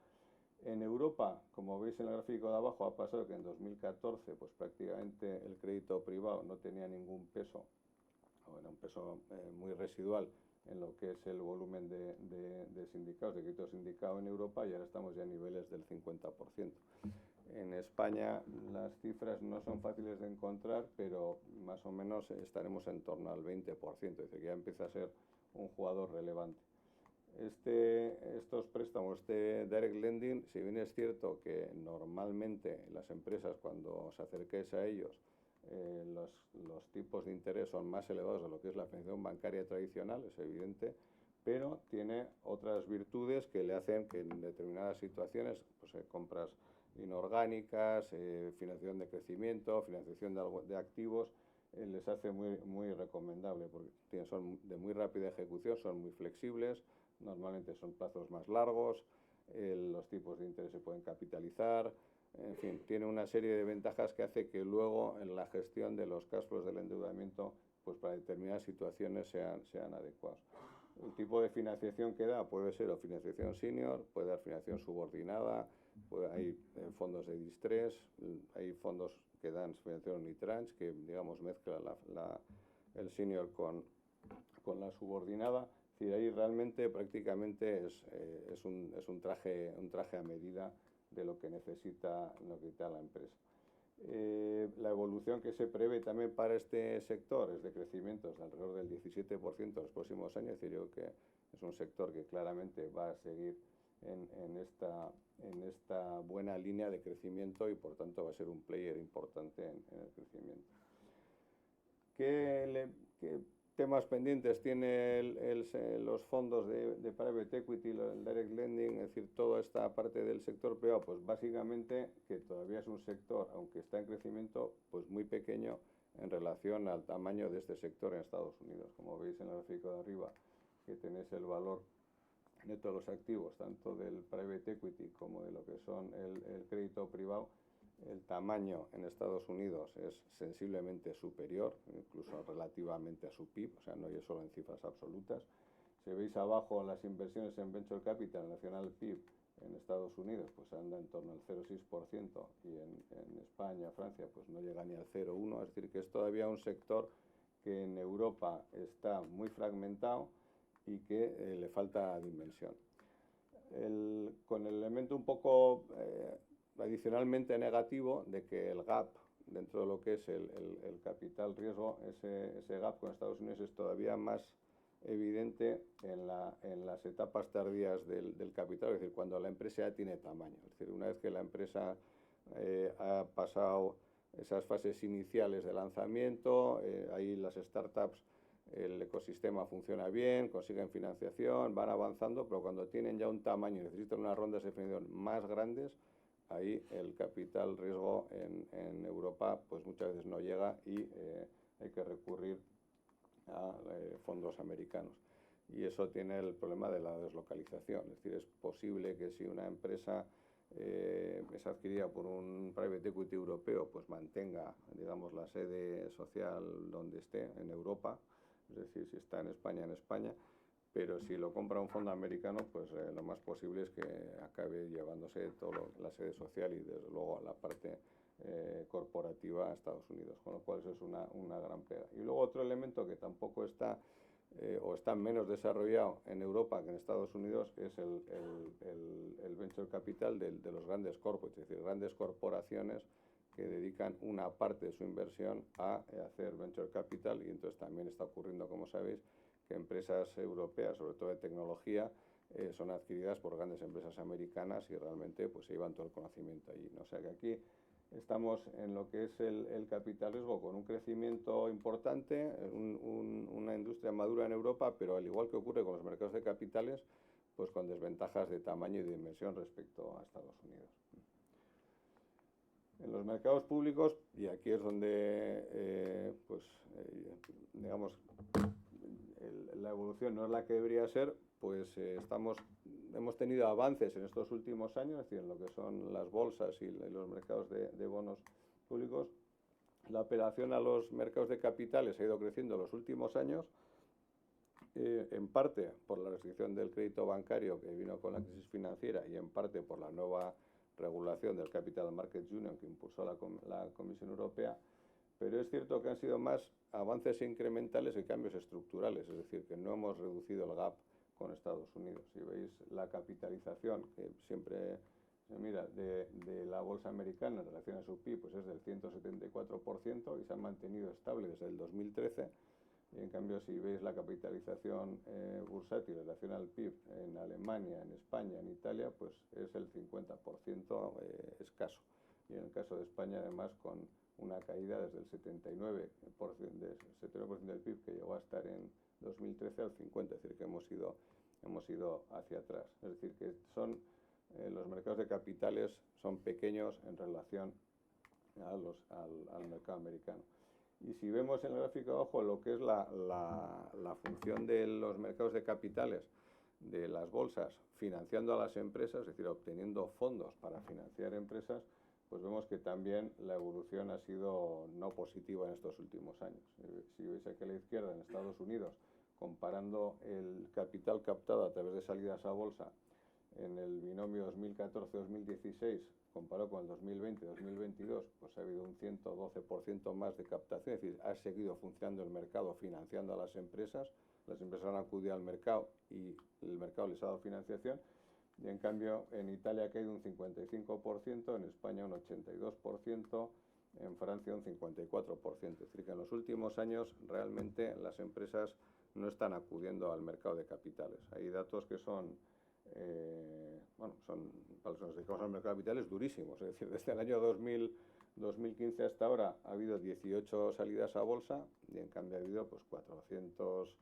En Europa, como veis en el gráfico de abajo, ha pasado que en 2014 pues prácticamente el crédito privado no tenía ningún peso, o era un peso muy residual en lo que es el volumen de sindicados, de crédito sindicado en Europa, y ahora estamos ya a niveles del 50%. En España las cifras no son fáciles de encontrar, pero más o menos estaremos en torno al 20%, es decir, que ya empieza a ser un jugador relevante. Estos préstamos, direct lending, si bien es cierto que normalmente las empresas, cuando os acerquéis a ellos, los tipos de interés son más elevados de lo que es la financiación bancaria tradicional, es evidente, pero tiene otras virtudes que le hacen que en determinadas situaciones, pues compras inorgánicas, financiación de crecimiento, financiación de activos, les hace muy recomendable, porque son de muy rápida ejecución, son muy flexibles, normalmente son plazos más largos, los tipos de interés se pueden capitalizar, en fin, tiene una serie de ventajas que hace que luego en la gestión de los cash flows del endeudamiento, pues para determinadas situaciones sean adecuados. El tipo de financiación que da puede ser o financiación senior, puede dar financiación subordinada, hay fondos de distress, hay fondos que dan financiación unitranche, que digamos mezcla el senior con la subordinada. Es decir, ahí realmente prácticamente es un traje a medida de lo que necesita la empresa. La evolución que se prevé también para este sector es de crecimientos de alrededor del 17% en los próximos años, es decir, yo creo que es un sector que claramente va a seguir en esta buena línea de crecimiento y por tanto va a ser un player importante en el crecimiento. ¿Qué temas pendientes tiene los fondos de private equity, el direct lending, es decir, toda esta parte del sector privado, pues básicamente que todavía es un sector, aunque está en crecimiento, pues muy pequeño en relación al tamaño de este sector en Estados Unidos. Como veis en el gráfico de arriba, que tenéis el valor neto de los activos, tanto del private equity como de lo que son el crédito privado, el tamaño en Estados Unidos es sensiblemente superior, incluso relativamente a su PIB, o sea, no es solo en cifras absolutas. Si veis abajo las inversiones en Venture Capital nacional PIB en Estados Unidos, pues anda en torno al 0,6% y en España, Francia, pues no llega ni al 0,1%, es decir, que es todavía un sector que en Europa está muy fragmentado y que le falta dimensión. Con el elemento un poco adicionalmente negativo de que el gap dentro de lo que es el capital riesgo, ese gap con Estados Unidos es todavía más evidente en las etapas tardías del capital, es decir, cuando la empresa ya tiene tamaño. Es decir, una vez que la empresa ha pasado esas fases iniciales de lanzamiento, ahí las startups, el ecosistema funciona bien, consiguen financiación, van avanzando, pero cuando tienen ya un tamaño y necesitan unas rondas de financiación más grandes, ahí el capital riesgo en Europa pues muchas veces no llega y hay que recurrir a fondos americanos. Y eso tiene el problema de la deslocalización, es decir, es posible que si una empresa es adquirida por un private equity europeo, pues mantenga, digamos, la sede social donde esté, en Europa, es decir, si está en España, pero si lo compra un fondo americano, pues lo más posible es que acabe llevándose toda la sede social y desde luego la parte corporativa a Estados Unidos, con lo cual eso es una gran pega. Y luego otro elemento que tampoco está o está menos desarrollado en Europa que en Estados Unidos es el venture capital de los grandes corporates, es decir, grandes corporaciones que dedican una parte de su inversión a hacer venture capital, y entonces también está ocurriendo, como sabéis, que empresas europeas, sobre todo de tecnología, son adquiridas por grandes empresas americanas y realmente pues se llevan todo el conocimiento allí, ¿no? O sea que aquí estamos en lo que es el capital riesgo con un crecimiento importante, una industria madura en Europa, pero al igual que ocurre con los mercados de capitales, pues con desventajas de tamaño y de dimensión respecto a Estados Unidos. En los mercados públicos, y aquí es donde, digamos, la evolución no es la que debería ser, pues hemos tenido avances en estos últimos años, es decir, en lo que son las bolsas y los mercados de bonos públicos. La apelación a los mercados de capitales ha ido creciendo en los últimos años, en parte por la restricción del crédito bancario que vino con la crisis financiera y en parte por la nueva regulación del Capital Markets Union que impulsó la Comisión Europea, pero es cierto que han sido más avances incrementales que cambios estructurales, es decir, que no hemos reducido el gap con Estados Unidos. Si veis la capitalización, que siempre se mira de la bolsa americana en relación a su PIB, pues es del 174% y se ha mantenido estable desde el 2013. Y en cambio, si veis la capitalización bursátil en relación al PIB en Alemania, en España, en Italia, pues es el 50% escaso. Y en el caso de España, además, con una caída desde el 79% del PIB que llegó a estar en 2013 al 50%, es decir, que hemos ido hacia atrás. Es decir, que los mercados de capitales son pequeños en relación al mercado americano. Y si vemos en el gráfico de abajo lo que es la función de los mercados de capitales, de las bolsas, financiando a las empresas, es decir, obteniendo fondos para financiar empresas, pues vemos que también la evolución ha sido no positiva en estos últimos años. Si veis aquí a la izquierda, en Estados Unidos, comparando el capital captado a través de salidas a bolsa en el binomio 2014-2016, comparado con el 2020-2022, pues ha habido un 112% más de captación, es decir, ha seguido funcionando el mercado financiando a las empresas han acudido al mercado y el mercado les ha dado financiación, y en cambio en Italia ha caído un 55%, en España un 82%, en Francia un 54%, es decir, que en los últimos años realmente las empresas no están acudiendo al mercado de capitales. Hay datos que son para los que nos dedicamos al mercado de capitales durísimos, es decir, desde el año 2000 2015 hasta ahora ha habido 18 salidas a bolsa y en cambio ha habido pues 400,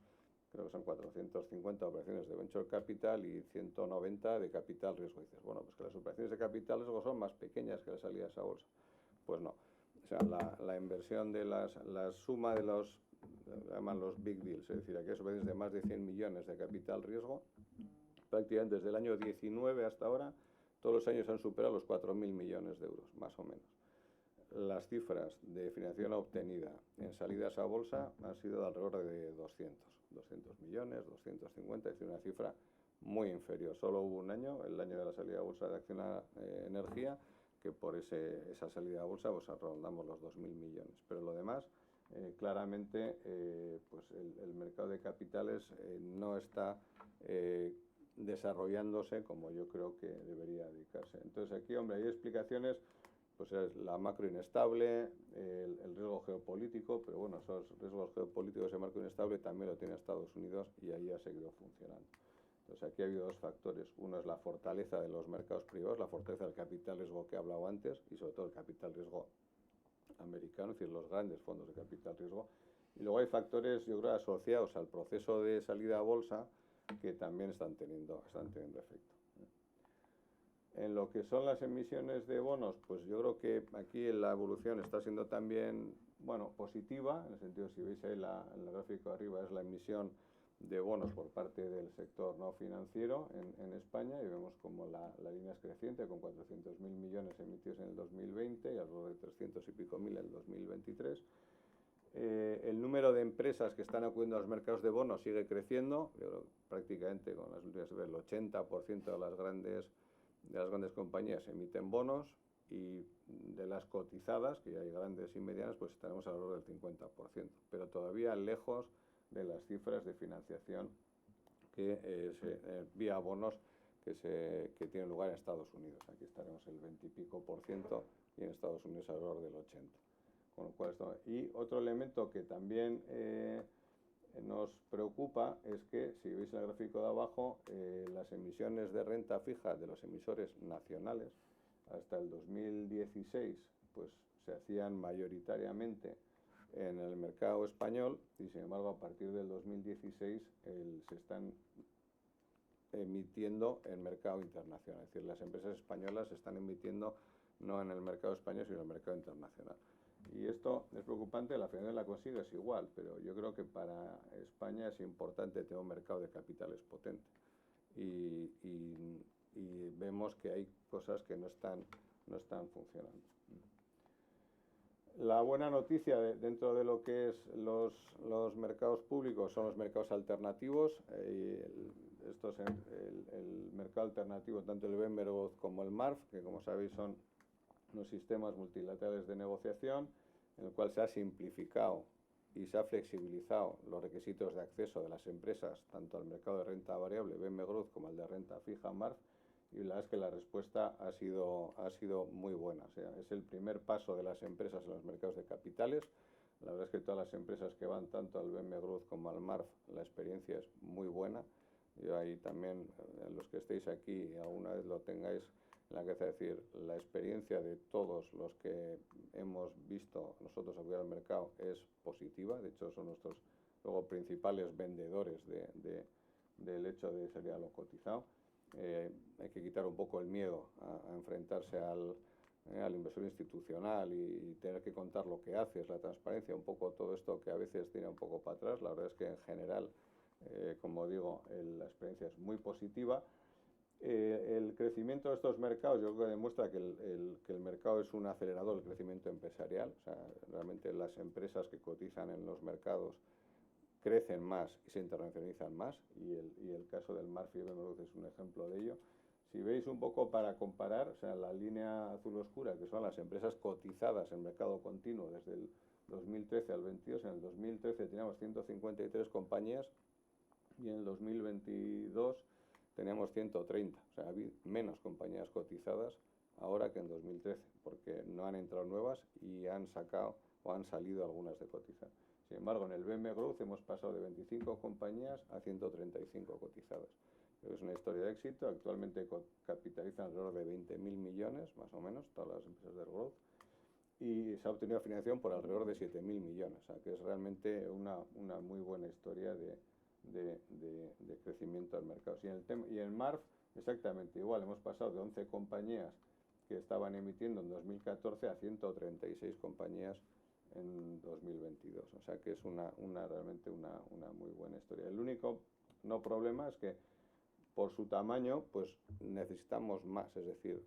creo que son 450 operaciones de venture capital y 190 de capital riesgo. Y dices, bueno, pues que las operaciones de capital riesgo son más pequeñas que las salidas a bolsa. Pues no. O sea, la inversión de la suma de los, llaman los big deals, es decir, aquellas operaciones de más de 100 millones de capital riesgo, prácticamente desde el año 19 hasta ahora, todos los años han superado los 4.000 millones de euros, más o menos. Las cifras de financiación obtenida en salidas a bolsa han sido de alrededor de 200 millones, 250, es decir, una cifra muy inferior. Solo hubo un año, el año de la salida a bolsa de Acciona Energía, que por esa salida a bolsa pues rondamos los 2.000 millones. Pero lo demás, claramente, pues el mercado de capitales no está desarrollándose como yo creo que debería dedicarse. Entonces aquí, hombre, hay explicaciones, pues es la macro inestable, el riesgo geopolítico, pero bueno, esos riesgos geopolíticos, ese marco inestable también lo tiene Estados Unidos y ahí ha seguido funcionando. Entonces aquí ha habido dos factores. Uno es la fortaleza de los mercados privados, la fortaleza del capital riesgo que he hablado antes y sobre todo el capital riesgo americano, es decir, los grandes fondos de capital riesgo. Y luego hay factores, yo creo, asociados al proceso de salida a bolsa que también están teniendo efecto. En lo que son las emisiones de bonos, pues yo creo que aquí la evolución está siendo también, bueno, positiva, en el sentido, si veis ahí en el gráfico de arriba, es la emisión de bonos por parte del sector no financiero en España, y vemos como la línea es creciente, con 400.000 millones emitidos en el 2020 y alrededor de 300 y pico mil en el 2023. El número de empresas que están acudiendo a los mercados de bonos sigue creciendo, yo creo, prácticamente con las últimas, el 80% de las grandes compañías emiten bonos, y de las cotizadas, que ya hay grandes y medianas, pues estaremos alrededor del 50%, pero todavía lejos de las cifras de financiación que vía bonos que tienen lugar en Estados Unidos. Aquí estaremos el 20 y pico % y en Estados Unidos alrededor del 80%. Con lo cual y otro elemento que también nos preocupa es que, si veis el gráfico de abajo, las emisiones de renta fija de los emisores nacionales hasta el 2016 pues se hacían mayoritariamente en el mercado español, y sin embargo a partir del 2016 se están emitiendo en mercado internacional. Es decir, las empresas españolas se están emitiendo no en el mercado español, sino en el mercado internacional. Y esto es preocupante, la financiación la consigue, es igual, pero yo creo que para España es importante tener un mercado de capitales potente. Y vemos que hay cosas que no están funcionando. La buena noticia dentro de lo que es los mercados públicos son los mercados alternativos. Esto es el mercado alternativo, tanto el Benberg como el MARF, que como sabéis son unos sistemas multilaterales de negociación, en el cual se ha simplificado y se ha flexibilizado los requisitos de acceso de las empresas, tanto al mercado de renta variable, Benberg, como al de renta fija, MARF, y la verdad es que la respuesta ha sido muy buena. O sea, es el primer paso de las empresas en los mercados de capitales. La verdad es que todas las empresas que van tanto al Benberg como al MARF, la experiencia es muy buena. Yo ahí también, los que estéis aquí, alguna vez lo tengáis en la cabeza, decir, la experiencia de todos los que hemos visto nosotros acudir al mercado es positiva. De hecho, son nuestros luego principales vendedores del hecho de salir a lo cotizado. Hay que quitar un poco el miedo a enfrentarse al inversor institucional y tener que contar lo que haces, la transparencia, un poco todo esto que a veces tira un poco para atrás. La verdad es que en general, como digo, la experiencia es muy positiva. El crecimiento de estos mercados yo creo que demuestra que el mercado es un acelerador del crecimiento empresarial. O sea, realmente las empresas que cotizan en los mercados crecen más y se internacionalizan más, y el caso del MARF y Benberg es un ejemplo de ello. Si veis un poco para comparar, o sea, la línea azul oscura, que son las empresas cotizadas en mercado continuo desde el 2013 al 22, en el 2013 teníamos 153 compañías y en el 2022 teníamos 130, o sea, había menos compañías cotizadas ahora que en 2013, porque no han entrado nuevas y han sacado o han salido algunas de cotizar. Sin embargo, en el Benberg hemos pasado de 25 compañías a 135 cotizadas. Es una historia de éxito. Actualmente capitalizan alrededor de 20.000 millones, más o menos, todas las empresas del growth. y se ha obtenido financiación por alrededor de 7.000 millones, o sea que es realmente una muy buena historia de crecimiento del mercado. Y en MARF exactamente igual, hemos pasado de 11 compañías que estaban emitiendo en 2014 a 136 compañías en 2022, o sea que es realmente una muy buena historia. El único no problema es que por su tamaño pues necesitamos más, es decir,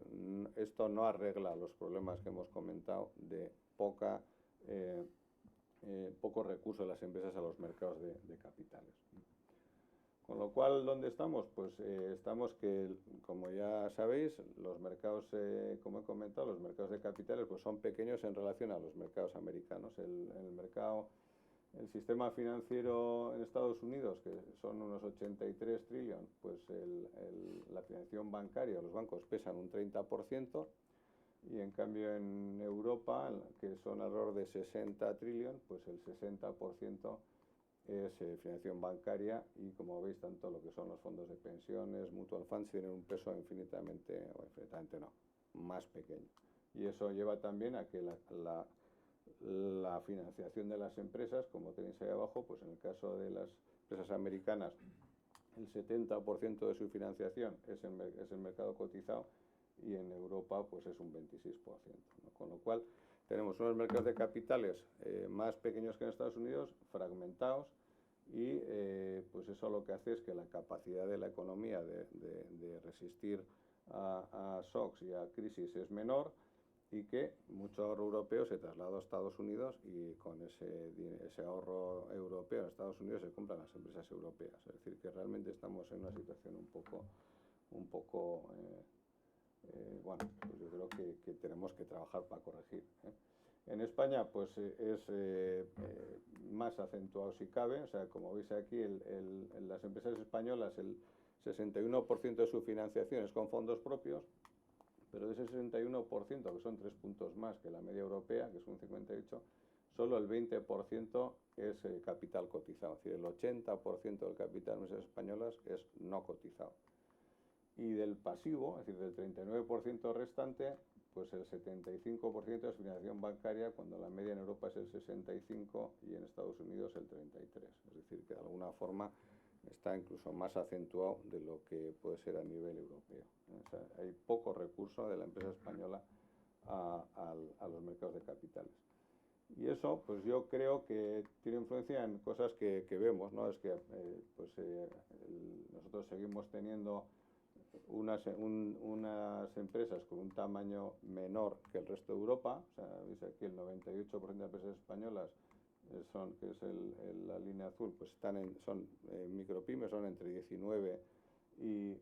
esto no arregla los problemas que hemos comentado de poco recurso de las empresas a los mercados de capitales. Con lo cual, ¿dónde estamos? Pues estamos que, como ya sabéis, los mercados, como he comentado, los mercados de capitales pues son pequeños en relación a los mercados americanos. El sistema financiero en Estados Unidos, que son unos 83 trillones, pues la financiación bancaria, los bancos pesan un 30%, y en cambio en Europa, que son alrededor de 60 trillones, pues el 60% es financiación bancaria, y como veis, tanto lo que son los fondos de pensiones, mutual funds, tienen un peso infinitamente no, más pequeño. Y eso lleva también a que la financiación de las empresas, como tenéis ahí abajo, pues en el caso de las empresas americanas, el 70% de su financiación es el mercado cotizado, y en Europa pues es un 26%, ¿no? Con lo cual tenemos unos mercados de capitales más pequeños que en Estados Unidos, fragmentados, y pues eso lo que hace es que la capacidad de la economía de resistir a shocks y a crisis es menor, y que mucho ahorro europeo se traslada a Estados Unidos, y con ese ahorro europeo en Estados Unidos se compran las empresas europeas. Es decir, que realmente estamos en una situación un poco bueno, pues yo creo que tenemos que trabajar para corregir, ¿eh? En España pues es más acentuado si cabe, o sea, como veis aquí, las empresas españolas, el 61% de su financiación es con fondos propios, pero de ese 61%, que son 3 puntos más que la media europea, que es un 58%, solo el 20% es capital cotizado, es decir, el 80% del capital de las empresas españolas es no cotizado. Y del pasivo, es decir, del 39% restante, pues el 75% es financiación bancaria, cuando la media en Europa es el 65% y en Estados Unidos el 33%. Es decir, que de alguna forma está incluso más acentuado de lo que puede ser a nivel europeo. O sea, hay poco recurso de la empresa española a los mercados de capitales. Y eso, pues yo creo que tiene influencia en cosas que vemos, ¿no? Es que nosotros seguimos teniendo unas empresas con un tamaño menor que el resto de Europa. O sea, veis aquí el 98% de empresas españolas que es la línea azul, pues son micropymes, son entre 19 y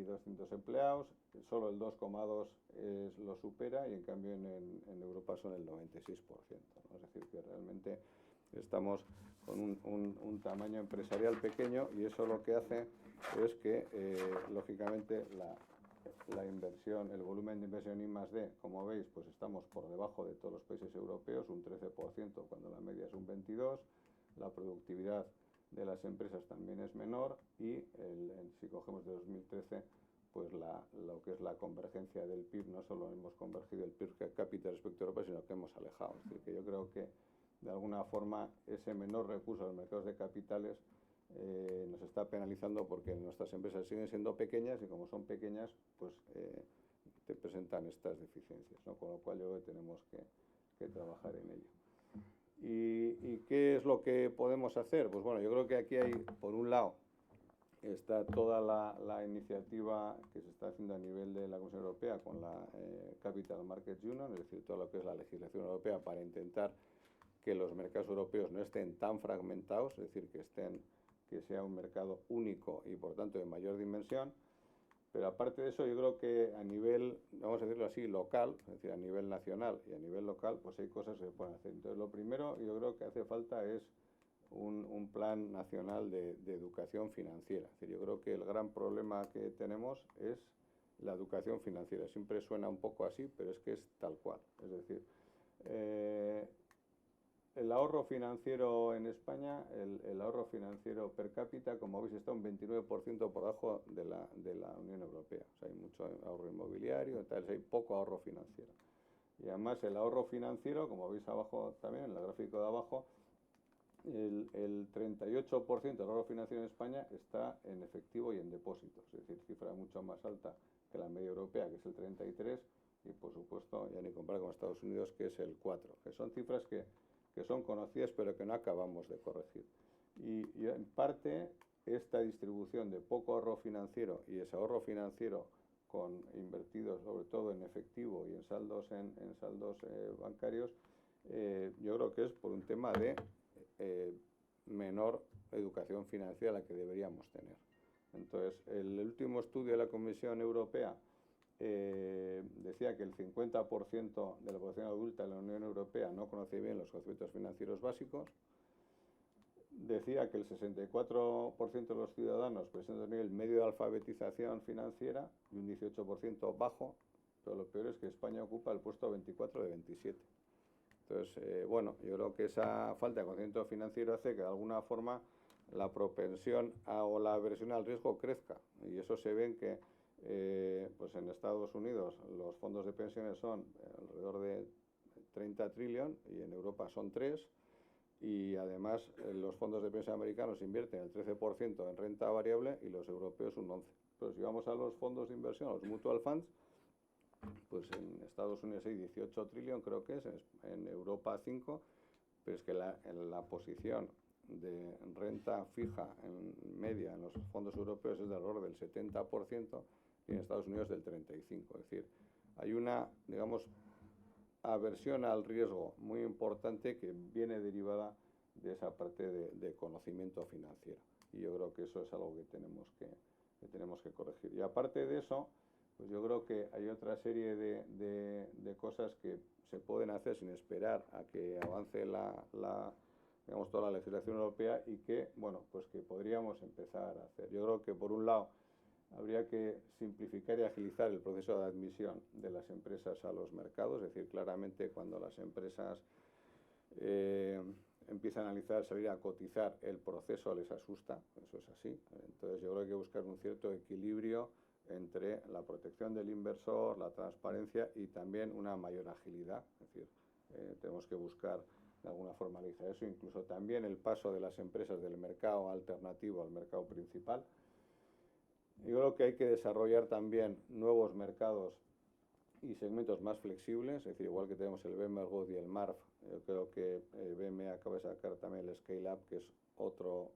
200 empleados, solo el 2,2 lo supera, y en cambio en Europa son el 96%, ¿no? Es decir, que realmente estamos con un tamaño empresarial pequeño, y eso lo que hace es que, lógicamente, la inversión, el volumen de inversión I+D, como veis, pues estamos por debajo de todos los países europeos, un 13%, cuando la media es un 22%, la productividad de las empresas también es menor, y si cogemos de 2013, pues lo que es la convergencia del PIB, no solo hemos convergido el PIB per cápita respecto a Europa, sino que hemos alejado. Es decir, que yo creo que de alguna forma ese menor recurso a los mercados de capitales nos está penalizando, porque nuestras empresas siguen siendo pequeñas, y como son pequeñas, pues te presentan estas deficiencias, ¿no? Con lo cual yo creo que tenemos que trabajar en ello. ¿Y qué es lo que podemos hacer? Pues bueno, yo creo que aquí hay, por un lado, está toda la iniciativa que se está haciendo a nivel de la Comisión Europea con la Capital Markets Union, es decir, todo lo que es la legislación europea para intentar que los mercados europeos no estén tan fragmentados, es decir, que sea un mercado único y por tanto de mayor dimensión. Pero aparte de eso, yo creo que a nivel, vamos a decirlo así, local, es decir, a nivel nacional y a nivel local, pues hay cosas que se pueden hacer. Entonces, lo primero, yo creo que hace falta es un plan nacional de educación financiera. Es decir, yo creo que el gran problema que tenemos es la educación financiera. Siempre suena un poco así, pero es que es tal cual. Es decir, el ahorro financiero en España, el ahorro financiero per cápita, como veis, está un 29% por debajo de la Unión Europea. O sea, hay mucho ahorro inmobiliario, entonces hay poco ahorro financiero. Y además el ahorro financiero, como veis abajo también, en el gráfico de abajo, el 38% del ahorro financiero en España está en efectivo y en depósitos, es decir, cifra mucho más alta que la media europea, que es el 33%, y por supuesto, ya ni comparar con Estados Unidos, que es el 4%, que son cifras que son conocidas pero que no acabamos de corregir. Y en parte esta distribución de poco ahorro financiero y ese ahorro financiero invertido sobre todo en efectivo y en saldos bancarios, yo creo que es por un tema de menor educación financiera la que deberíamos tener. Entonces, el último estudio de la Comisión Europea decía que el 50% de la población adulta de la Unión Europea no conocía bien los conceptos financieros básicos. Decía que el 64% de los ciudadanos presentan un nivel medio de alfabetización financiera y un 18% bajo, pero lo peor es que España ocupa el puesto 24 de 27. Entonces, bueno, yo creo que esa falta de conocimiento financiero hace que de alguna forma la propensión o la aversión al riesgo crezca. Y eso se ve en que pues en Estados Unidos los fondos de pensiones son alrededor de 30 trillones y en Europa son 3. Y además los fondos de pensión americanos invierten el 13% en renta variable y los europeos un 11%. Pero si vamos a los fondos de inversión, a los mutual funds, pues en Estados Unidos hay 18 trillones, creo que es, en Europa 5, pero es que en la posición de renta fija en media en los fondos europeos es de alrededor del 70% y en Estados Unidos del 35%. Es decir, hay una, digamos, aversión al riesgo muy importante que viene derivada de esa parte de conocimiento financiero. Y yo creo que eso es algo que tenemos que corregir. Y aparte de eso, pues yo creo que hay otra serie de cosas que se pueden hacer sin esperar a que avance digamos, toda la legislación europea y que, bueno, pues que podríamos empezar a hacer. Yo creo que por un lado habría que simplificar y agilizar el proceso de admisión de las empresas a los mercados, es decir, claramente cuando las empresas empiezan a analizar, salir a cotizar, el proceso les asusta, eso es así. Entonces yo creo que hay que buscar un cierto equilibrio entre la protección del inversor, la transparencia y también una mayor agilidad. Es decir, tenemos que buscar de alguna forma analizar eso, incluso también el paso de las empresas del mercado alternativo al mercado principal. Yo creo que hay que desarrollar también nuevos mercados y segmentos más flexibles, es decir, igual que tenemos el BM Growth y el MARF, yo creo que BM acaba de sacar también el Scale Up, que es otro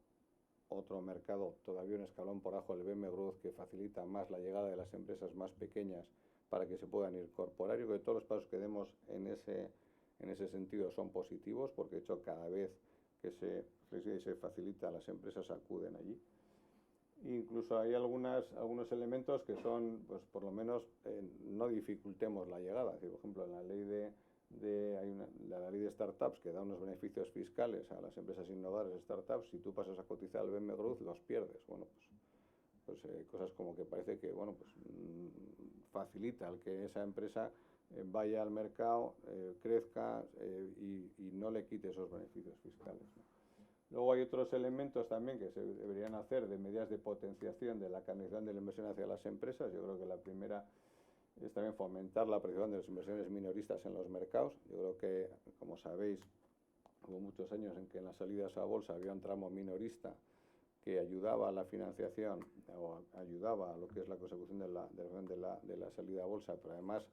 mercado, todavía un escalón por abajo del BM Growth, que facilita más la llegada de las empresas más pequeñas para que se puedan incorporar. Yo creo que todos los pasos que demos en ese sentido son positivos, porque de hecho cada vez que se facilita, las empresas acuden allí. Incluso hay algunos elementos que son, pues por lo menos, no dificultemos la llegada. Es decir, por ejemplo, en la ley la ley de startups, que da unos beneficios fiscales a las empresas innovadoras de startups, si tú pasas a cotizar al BM Growth, los pierdes. Bueno, pues cosas como que parece que, bueno, pues facilita el que esa empresa vaya al mercado, crezca y no le quite esos beneficios fiscales, ¿no? Luego hay otros elementos también que se deberían hacer de medidas de potenciación de la canalización de la inversión hacia las empresas. Yo creo que la primera es también fomentar la apreciación de las inversiones minoristas en los mercados. Yo creo que, como sabéis, hubo muchos años en que en las salidas a bolsa había un tramo minorista que ayudaba a la financiación o ayudaba a lo que es la consecución de la salida a bolsa, pero además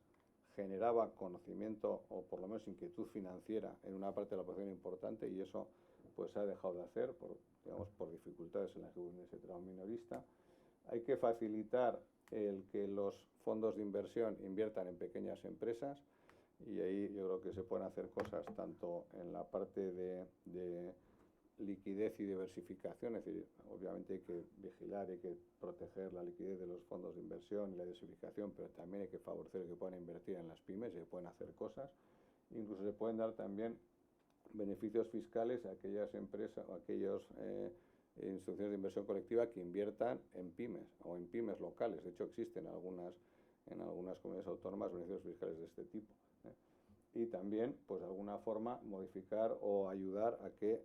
generaba conocimiento o por lo menos inquietud financiera en una parte de la población importante, y eso pues se ha dejado de hacer por dificultades en la ejecución de ese tramo minorista. Hay que facilitar el que los fondos de inversión inviertan en pequeñas empresas, y ahí yo creo que se pueden hacer cosas tanto en la parte de liquidez y diversificación, es decir, obviamente hay que vigilar, hay que proteger la liquidez de los fondos de inversión y la diversificación, pero también hay que favorecer que puedan invertir en las pymes y que puedan hacer cosas. Incluso se pueden dar también beneficios fiscales a aquellas empresas o aquellas instituciones de inversión colectiva que inviertan en pymes o en pymes locales. De hecho, existen en algunas comunidades autónomas beneficios fiscales de este tipo, Y también, pues de alguna forma, modificar o ayudar a que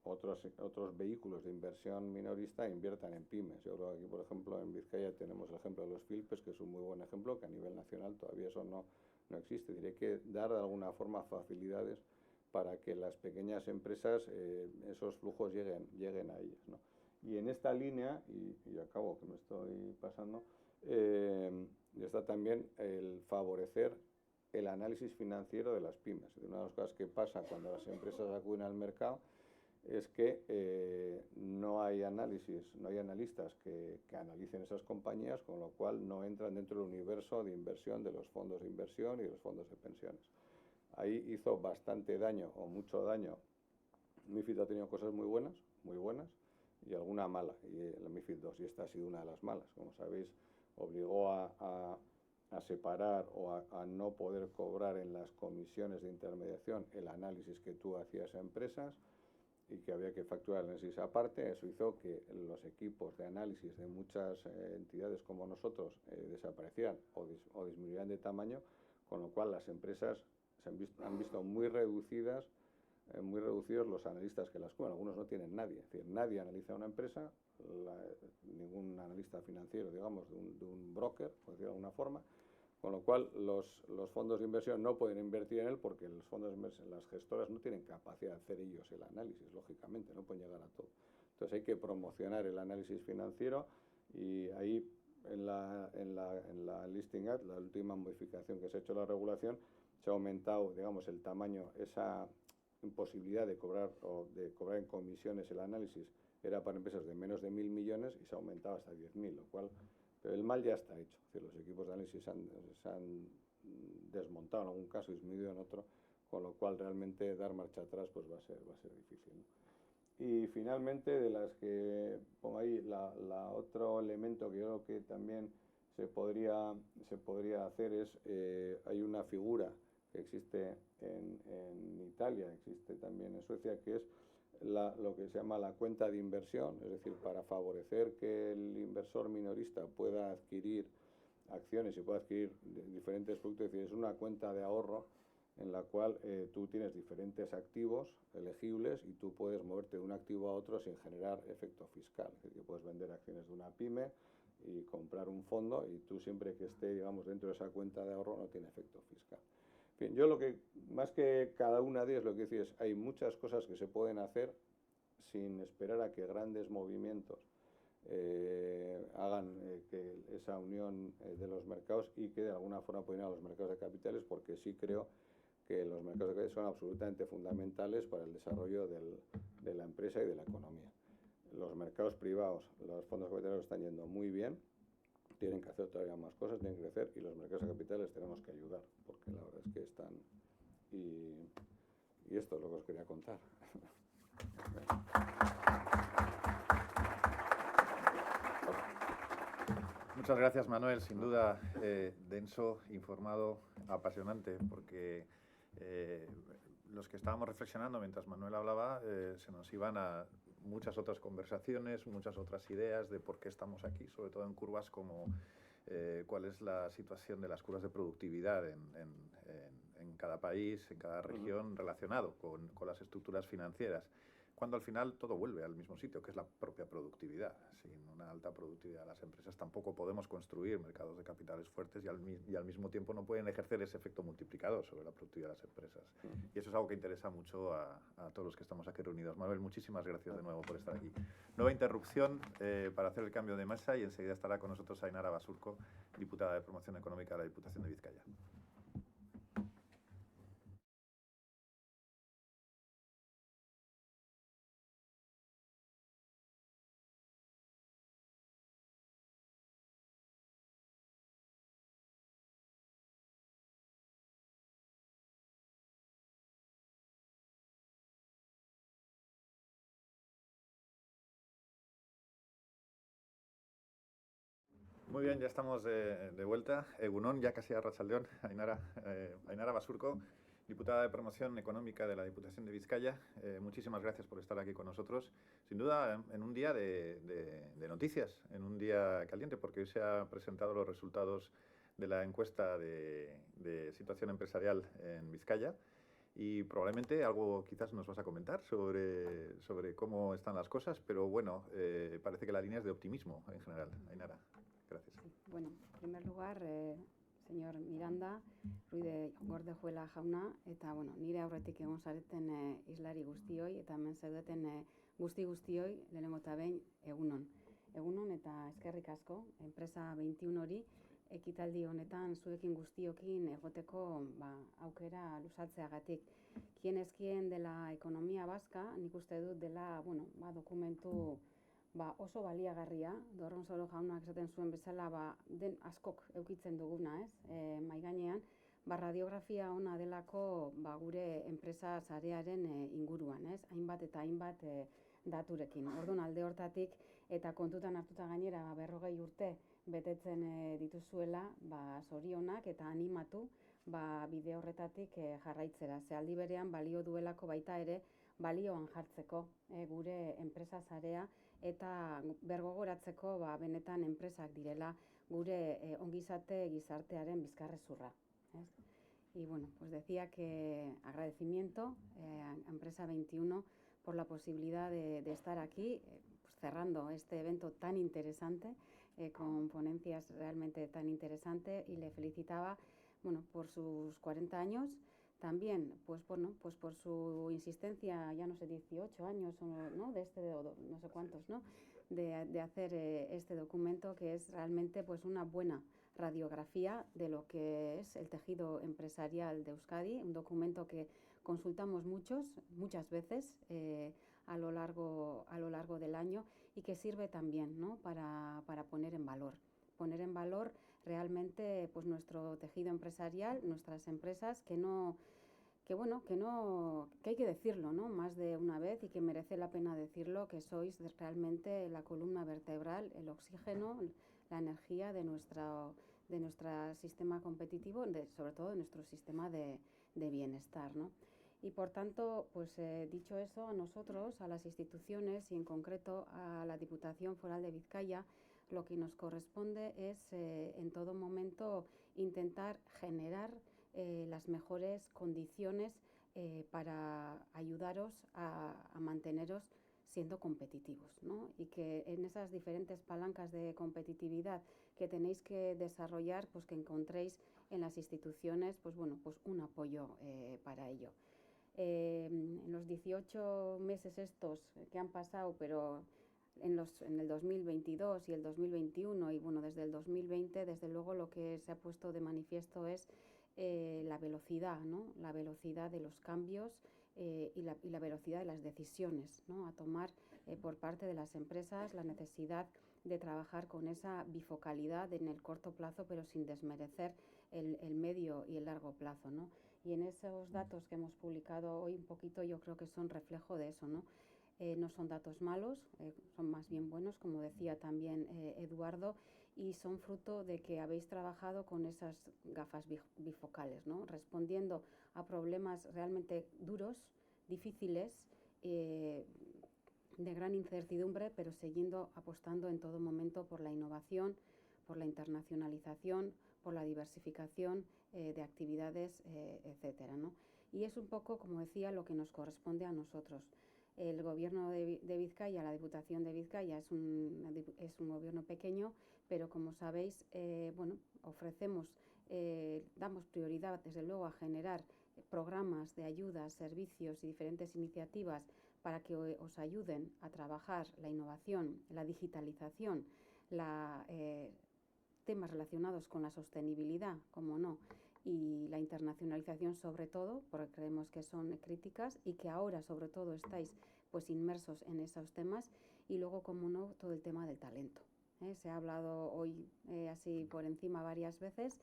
otros vehículos de inversión minorista inviertan en pymes. Yo creo que aquí, por ejemplo, en Vizcaya tenemos el ejemplo de los FILPES, que es un muy buen ejemplo, que a nivel nacional todavía eso no existe. Hay que dar de alguna forma facilidades para que las pequeñas empresas esos flujos lleguen a ellas, ¿no? Y en esta línea, y acabo que me estoy pasando, está también el favorecer el análisis financiero de las pymes. Una de las cosas que pasa cuando las empresas acuden al mercado es que no hay analistas que analicen esas compañías, con lo cual no entran dentro del universo de inversión de los fondos de inversión y de los fondos de pensiones. Ahí hizo bastante daño, o mucho daño. MiFID ha tenido cosas muy buenas, y alguna mala, y la MiFID II, y esta ha sido una de las malas. Como sabéis, obligó a separar o a no poder cobrar en las comisiones de intermediación el análisis que tú hacías a empresas, y que había que facturar el análisis aparte. Eso hizo que los equipos de análisis de muchas entidades como nosotros desaparecieran o disminuyeran de tamaño, con lo cual las empresas han visto muy reducidos los analistas que las cubren. Algunos no tienen nadie, es decir, nadie analiza una empresa, ningún analista financiero, digamos, de un broker, por decirlo de alguna forma, con lo cual los fondos de inversión no pueden invertir en él porque los fondos de inversión, las gestoras no tienen capacidad de hacer ellos el análisis, lógicamente, no pueden llegar a todo. Entonces hay que promocionar el análisis financiero, y ahí en la Listing Act, la última modificación que se ha hecho a la regulación, se ha aumentado, digamos, el tamaño, esa imposibilidad de cobrar en comisiones el análisis era para empresas de menos de 1.000 millones y se ha aumentado hasta 10.000, lo cual, pero el mal ya está hecho. Es decir, los equipos de análisis se han desmontado en algún caso y disminuido en otro, con lo cual realmente dar marcha atrás pues va a ser difícil, ¿no? Y finalmente, de las que pongo ahí, la otro elemento que yo creo que también se podría hacer es, hay una figura que existe en Italia, existe también en Suecia, que es lo que se llama la cuenta de inversión, es decir, para favorecer que el inversor minorista pueda adquirir acciones y pueda adquirir diferentes productos. Es decir, es una cuenta de ahorro en la cual tú tienes diferentes activos elegibles y tú puedes moverte de un activo a otro sin generar efecto fiscal. Es decir, que puedes vender acciones de una pyme y comprar un fondo, y tú, siempre que esté, digamos, dentro de esa cuenta de ahorro, no tiene efecto fiscal. Bien, yo lo que, más que cada una de ellas, lo que decía es, hay muchas cosas que se pueden hacer sin esperar a que grandes movimientos hagan que esa unión de los mercados, y que de alguna forma pueden ir a los mercados de capitales, porque sí creo que los mercados de capitales son absolutamente fundamentales para el desarrollo de la empresa y de la economía. Los mercados privados, los fondos capitales están yendo muy bien, tienen que hacer todavía más cosas, tienen que crecer, y los mercados de capitales tenemos que ayudar, porque la verdad es que están... Y esto es lo que os quería contar. Muchas gracias, Manuel. Sin duda, denso, informado, apasionante, porque los que estábamos reflexionando mientras Manuel hablaba, se nos iban a muchas otras conversaciones, muchas otras ideas de por qué estamos aquí, sobre todo en curvas como cuál es la situación de las curvas de productividad en cada país, en cada región, relacionado con las estructuras financieras, cuando al final todo vuelve al mismo sitio, que es la propia productividad. Sin una alta productividad de las empresas tampoco podemos construir mercados de capitales fuertes, y al mismo tiempo no pueden ejercer ese efecto multiplicador sobre la productividad de las empresas. Y eso es algo que interesa mucho a todos los que estamos aquí reunidos. Manuel, muchísimas gracias de nuevo por estar aquí. Nueva interrupción para hacer el cambio de mesa, y enseguida estará con nosotros Ainara Basurco, diputada de Promoción Económica de la Diputación de Vizcaya. Muy bien, ya estamos de vuelta. Egunon, ya casi a Arratsaldeon. Ainara Basurco, diputada de Promoción Económica de la Diputación de Vizcaya. Muchísimas gracias por estar aquí con nosotros. Sin duda, en un día de noticias, en un día caliente, porque hoy se han presentado los resultados de la encuesta de situación empresarial en Vizcaya. Y probablemente algo quizás nos vas a comentar sobre cómo están las cosas, pero bueno, parece que la línea es de optimismo en general. Ainara, gracias. Bueno, en primer lugar, señor Miranda, Ruiz de Gordejuela jauna, eta bueno, nire aurretik egon zareten islari guztioi, eta hemen zaudeten guztioi, lehenengo eta behin, egunon. Egunon eta eskerrik asko, enpresa 21 hori, ekitaldi honetan zuekin guztiokin egoteko aukera luzatzeagatik. Quien es quien de la economía vasca, nik uste dut dela, dokumentu oso baliagarria, Dorronsoro jaunak esaten zuen bezala, den askok eukitzen duguna, ez? Mahai gainean, radiografia ona delako gure enpresa sarearen inguruan, ez? Hainbat eta hainbat daturekin. Orduan alde hortatik eta kontutan hartuta gainera 40 urte betetzen dituzuela, zorionak eta animatu bide horretatik jarraitzera. Ze aldi berean balio duelako baita ere balioan jartzeko gure enpresa sarea eta bergogoratzeko benetan enpresak direla gure ongizate gizartearen bizkarrezurra. Y bueno, pues decía que agradecimiento a Empresa 21 por la posibilidad de estar aquí, pues cerrando este evento tan interesante, con ponencias realmente tan interesantes, y le felicitaba por sus 40 años, también pues por su insistencia, ya no sé, 18 años, ¿no? De no sé cuántos, ¿no? De hacer este documento, que es realmente pues una buena radiografía de lo que es el tejido empresarial de Euskadi, un documento que consultamos muchas veces a lo largo del año, y que sirve también, ¿no? para poner en valor realmente pues nuestro tejido empresarial, nuestras empresas, que hay que decirlo, ¿no? Más de una vez, y que merece la pena decirlo, que sois realmente la columna vertebral, el oxígeno, la energía de nuestro sistema competitivo, sobre todo de nuestro sistema de bienestar, ¿no? Y por tanto, pues dicho eso, a nosotros, a las instituciones y en concreto a la Diputación Foral de Vizcaya, lo que nos corresponde es en todo momento intentar generar las mejores condiciones para ayudaros a manteneros siendo competitivos, ¿no? Y que en esas diferentes palancas de competitividad que tenéis que desarrollar, pues que encontréis en las instituciones pues un apoyo para ello. En los 18 meses estos que han pasado, pero en el 2022 y el 2021, y desde el 2020, desde luego lo que se ha puesto de manifiesto es la velocidad, ¿no? La velocidad de los cambios y la velocidad de las decisiones, ¿no? A tomar por parte de las empresas, la necesidad de trabajar con esa bifocalidad en el corto plazo, pero sin desmerecer el medio y el largo plazo, ¿no? Y en esos datos que hemos publicado hoy un poquito, yo creo que son reflejo de eso, ¿no? No son datos malos, son más bien buenos, como decía también Eduardo, y son fruto de que habéis trabajado con esas gafas bifocales, ¿no? Respondiendo a problemas realmente duros, difíciles, de gran incertidumbre, pero apostando en todo momento por la innovación, por la internacionalización, por la diversificación de actividades, etcétera, ¿no? Y es un poco, como decía, lo que nos corresponde a nosotros. El Gobierno de Vizcaya, la Diputación de Vizcaya, es un gobierno pequeño, pero como sabéis, damos prioridad, desde luego, a generar programas de ayudas, servicios y diferentes iniciativas para que os ayuden a trabajar la innovación, la digitalización, temas relacionados con la sostenibilidad, como no, y la internacionalización sobre todo, porque creemos que son críticas y que ahora sobre todo estáis pues inmersos en esos temas, y luego, como no, todo el tema del talento. Se ha hablado hoy así por encima varias veces,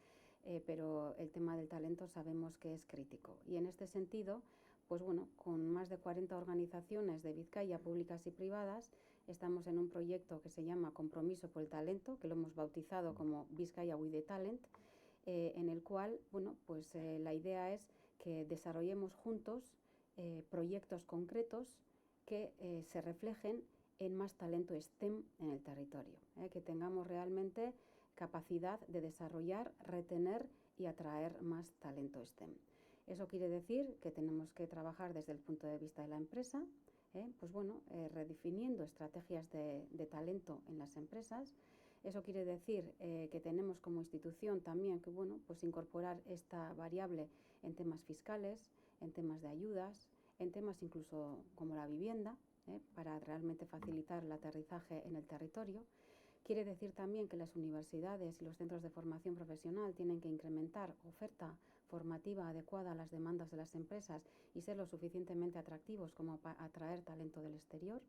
pero el tema del talento sabemos que es crítico. Y en este sentido, pues con más de 40 organizaciones de Vizcaya, públicas y privadas, estamos en un proyecto que se llama Compromiso por el Talento, que lo hemos bautizado como Vizcaya with the Talent, en el cual, la idea es que desarrollemos juntos proyectos concretos que se reflejen en más talento STEM en el territorio, que tengamos realmente capacidad de desarrollar, retener y atraer más talento STEM. Eso quiere decir que tenemos que trabajar desde el punto de vista de la empresa, redefiniendo estrategias de talento en las empresas, Eso quiere decir que tenemos como institución también que, bueno, pues incorporar esta variable en temas fiscales, en temas de ayudas, en temas incluso como la vivienda, para realmente facilitar el aterrizaje en el territorio. Quiere decir también que las universidades y los centros de formación profesional tienen que incrementar oferta formativa adecuada a las demandas de las empresas y ser lo suficientemente atractivos como para atraer talento del exterior.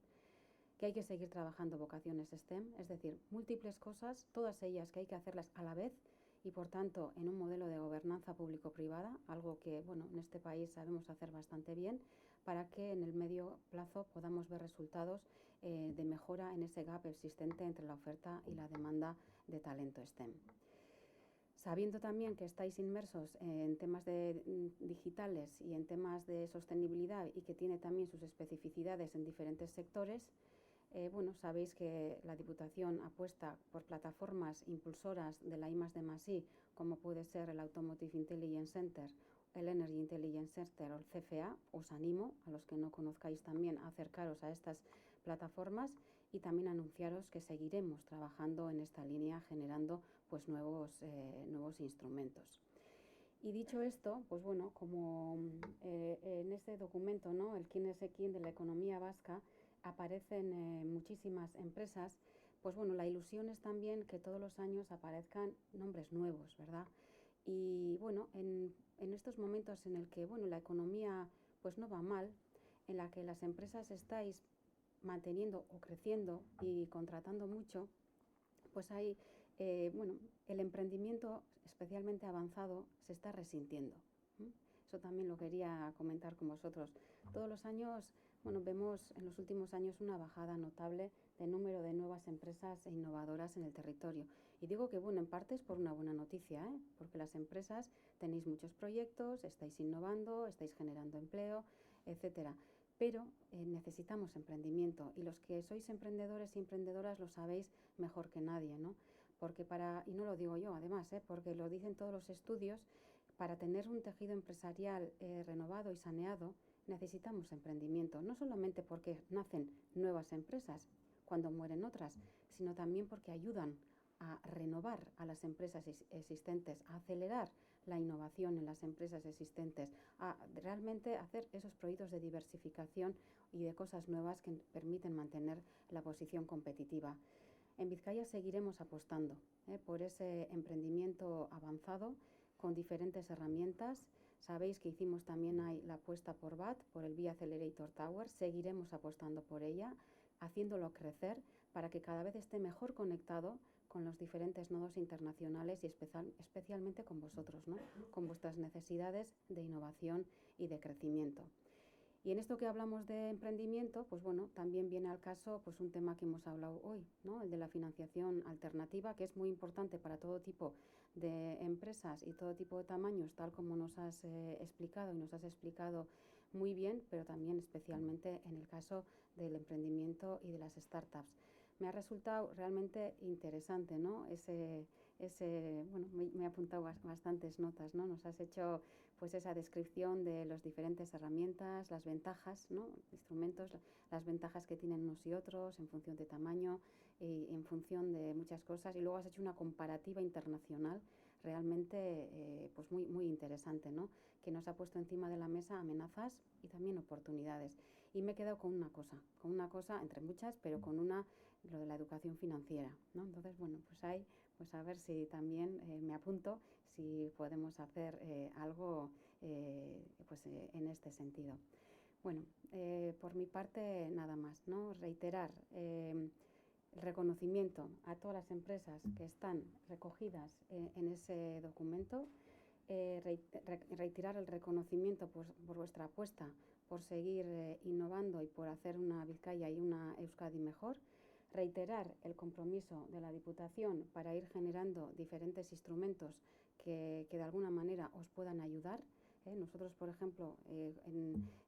Que hay que seguir trabajando vocaciones STEM, es decir, múltiples cosas, todas ellas que hay que hacerlas a la vez y, por tanto, en un modelo de gobernanza público-privada, algo que, bueno, en este país sabemos hacer bastante bien, para que en el medio plazo podamos ver resultados de mejora en ese gap existente entre la oferta y la demanda de talento STEM. Sabiendo también que estáis inmersos en temas digitales y en temas de sostenibilidad y que tiene también sus especificidades en diferentes sectores, bueno, sabéis que la Diputación apuesta por plataformas impulsoras de la I+D+I, como puede ser el Automotive Intelligence Center, el Energy Intelligence Center o el CFA. Os animo, a los que no conozcáis también, a acercaros a estas plataformas y también anunciaros que seguiremos trabajando en esta línea, generando pues nuevos instrumentos. Y dicho esto, pues bueno, como en este documento, ¿no?, el quién es el quién de la economía vasca, aparecen muchísimas empresas, pues bueno, la ilusión es también que todos los años aparezcan nombres nuevos, ¿verdad? Y bueno, en estos momentos en el que, bueno, la economía pues no va mal, en la que las empresas estáis manteniendo o creciendo y contratando mucho, pues hay, bueno, el emprendimiento especialmente avanzado se está resintiendo. Eso también lo quería comentar con vosotros. Todos los años, bueno, vemos en los últimos años una bajada notable del número de nuevas empresas innovadoras en el territorio. Y digo que, bueno, en parte es por una buena noticia, porque las empresas tenéis muchos proyectos, estáis innovando, estáis generando empleo, etcétera. Pero necesitamos emprendimiento y los que sois emprendedores y emprendedoras lo sabéis mejor que nadie, ¿no? Porque y no lo digo yo además, porque lo dicen todos los estudios, para tener un tejido empresarial renovado y saneado necesitamos emprendimiento, no solamente porque nacen nuevas empresas cuando mueren otras, sino también porque ayudan a renovar a las empresas existentes, a acelerar la innovación en las empresas existentes, a realmente hacer esos proyectos de diversificación y de cosas nuevas que permiten mantener la posición competitiva. En Vizcaya seguiremos apostando por ese emprendimiento avanzado con diferentes herramientas. Sabéis que hicimos también ahí la apuesta por BAT, por el B-Accelerator Tower. Seguiremos apostando por ella, haciéndolo crecer para que cada vez esté mejor conectado con los diferentes nodos internacionales y especialmente con vosotros, ¿no?, con vuestras necesidades de innovación y de crecimiento. Y en esto que hablamos de emprendimiento, pues bueno, también viene al caso pues un tema que hemos hablado hoy, ¿no?, el de la financiación alternativa, que es muy importante para todo tipo de empresas y todo tipo de tamaños, tal como nos has explicado y nos has explicado muy bien, pero también especialmente en el caso del emprendimiento y de las startups. Me ha resultado realmente interesante, ¿no? Bueno, me he apuntado bastantes notas, ¿no? Nos has hecho pues esa descripción de las diferentes herramientas, las ventajas, ¿no?, instrumentos, las ventajas que tienen unos y otros en función de tamaño y en función de muchas cosas. Y luego has hecho una comparativa internacional realmente pues muy interesante, ¿no?, que nos ha puesto encima de la mesa amenazas y también oportunidades. Y me he quedado con una cosa entre muchas, pero con lo de la educación financiera, ¿no? Entonces, bueno, pues ahí, pues a ver si también me apunto, si podemos hacer algo pues en este sentido. Bueno, por mi parte nada más, ¿no? Reiterar el reconocimiento a todas las empresas que están recogidas en ese documento, reiterar el reconocimiento por vuestra apuesta por seguir innovando y por hacer una Vizcaya y una Euskadi mejor. Reiterar el compromiso de la Diputación para ir generando diferentes instrumentos que de alguna manera os puedan ayudar. Nosotros, por ejemplo,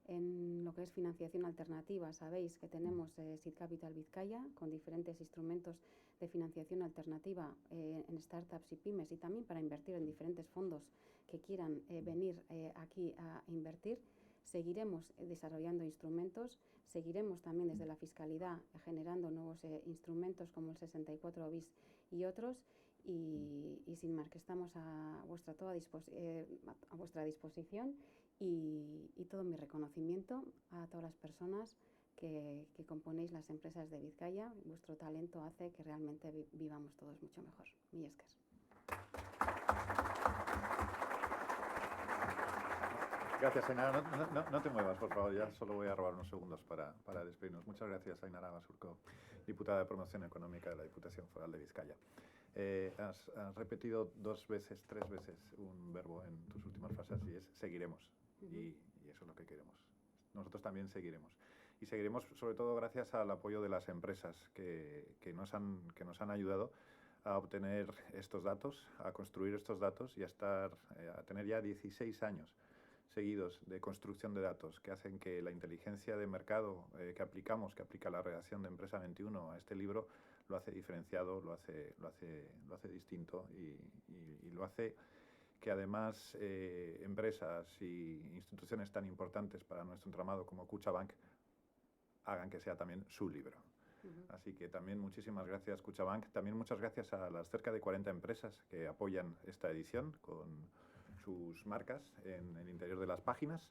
en lo que es financiación alternativa, sabéis que tenemos Seed Capital Vizcaya con diferentes instrumentos de financiación alternativa en startups y pymes y también para invertir en diferentes fondos que quieran venir aquí a invertir. Seguiremos desarrollando instrumentos, seguiremos también desde la fiscalidad generando nuevos instrumentos como el 64 bis y otros, y sin más, que estamos a vuestra disposición y todo mi reconocimiento a todas las personas que componéis las empresas de Vizcaya. Vuestro talento hace que realmente vivamos todos mucho mejor. Mila esker. Gracias, Ainara. No te muevas, por favor. Ya solo voy a robar unos segundos para despedirnos. Muchas gracias, Ainara Basurco, diputada de Promoción Económica de la Diputación Foral de Vizcaya. Has repetido 2 veces, 3 veces un verbo en tus últimas frases y es seguiremos. Y eso es lo que queremos. Nosotros también seguiremos. Y seguiremos sobre todo gracias al apoyo de las empresas que nos han ayudado a obtener estos datos, a construir estos datos y a tener ya 16 años seguidos de construcción de datos que hacen que la inteligencia de mercado que aplica la redacción de Empresa 21 a este libro, lo hace diferenciado, lo hace distinto y lo hace que además empresas y instituciones tan importantes para nuestro entramado como Kutxabank hagan que sea también su libro. Así que también muchísimas gracias, Kutxabank. También muchas gracias a las cerca de 40 empresas que apoyan esta edición con sus marcas en el interior de las páginas.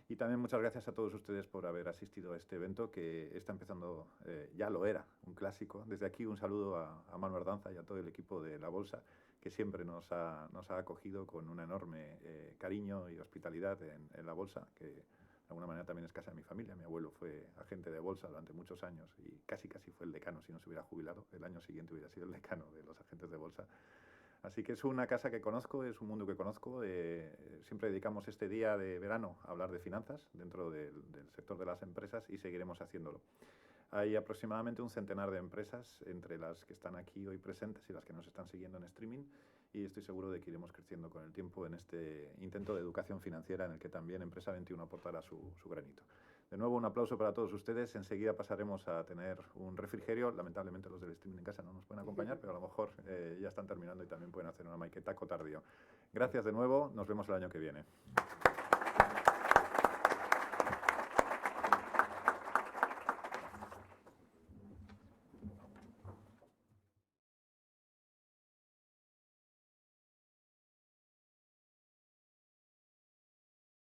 Y también muchas gracias a todos ustedes por haber asistido a este evento que está empezando, ya lo era, un clásico. Desde aquí un saludo a Manu Ardanza y a todo el equipo de La Bolsa, que siempre nos ha acogido con un enorme cariño y hospitalidad en La Bolsa, que de alguna manera también es casa de mi familia. Mi abuelo fue agente de bolsa durante muchos años y casi fue el decano si no se hubiera jubilado. El año siguiente hubiera sido el decano de los agentes de bolsa. Así que es una casa que conozco, es un mundo que conozco. Siempre dedicamos este día de verano a hablar de finanzas dentro del sector de las empresas y seguiremos haciéndolo. Hay aproximadamente un centenar de empresas entre las que están aquí hoy presentes y las que nos están siguiendo en streaming, y estoy seguro de que iremos creciendo con el tiempo en este intento de educación financiera en el que también Empresa 21 aportará su granito. De nuevo, un aplauso para todos ustedes. Enseguida pasaremos a tener un refrigerio. Lamentablemente los del streaming en casa no nos pueden acompañar, pero a lo mejor ya están terminando y también pueden hacer una maqueta tardío. Gracias de nuevo. Nos vemos el año que viene.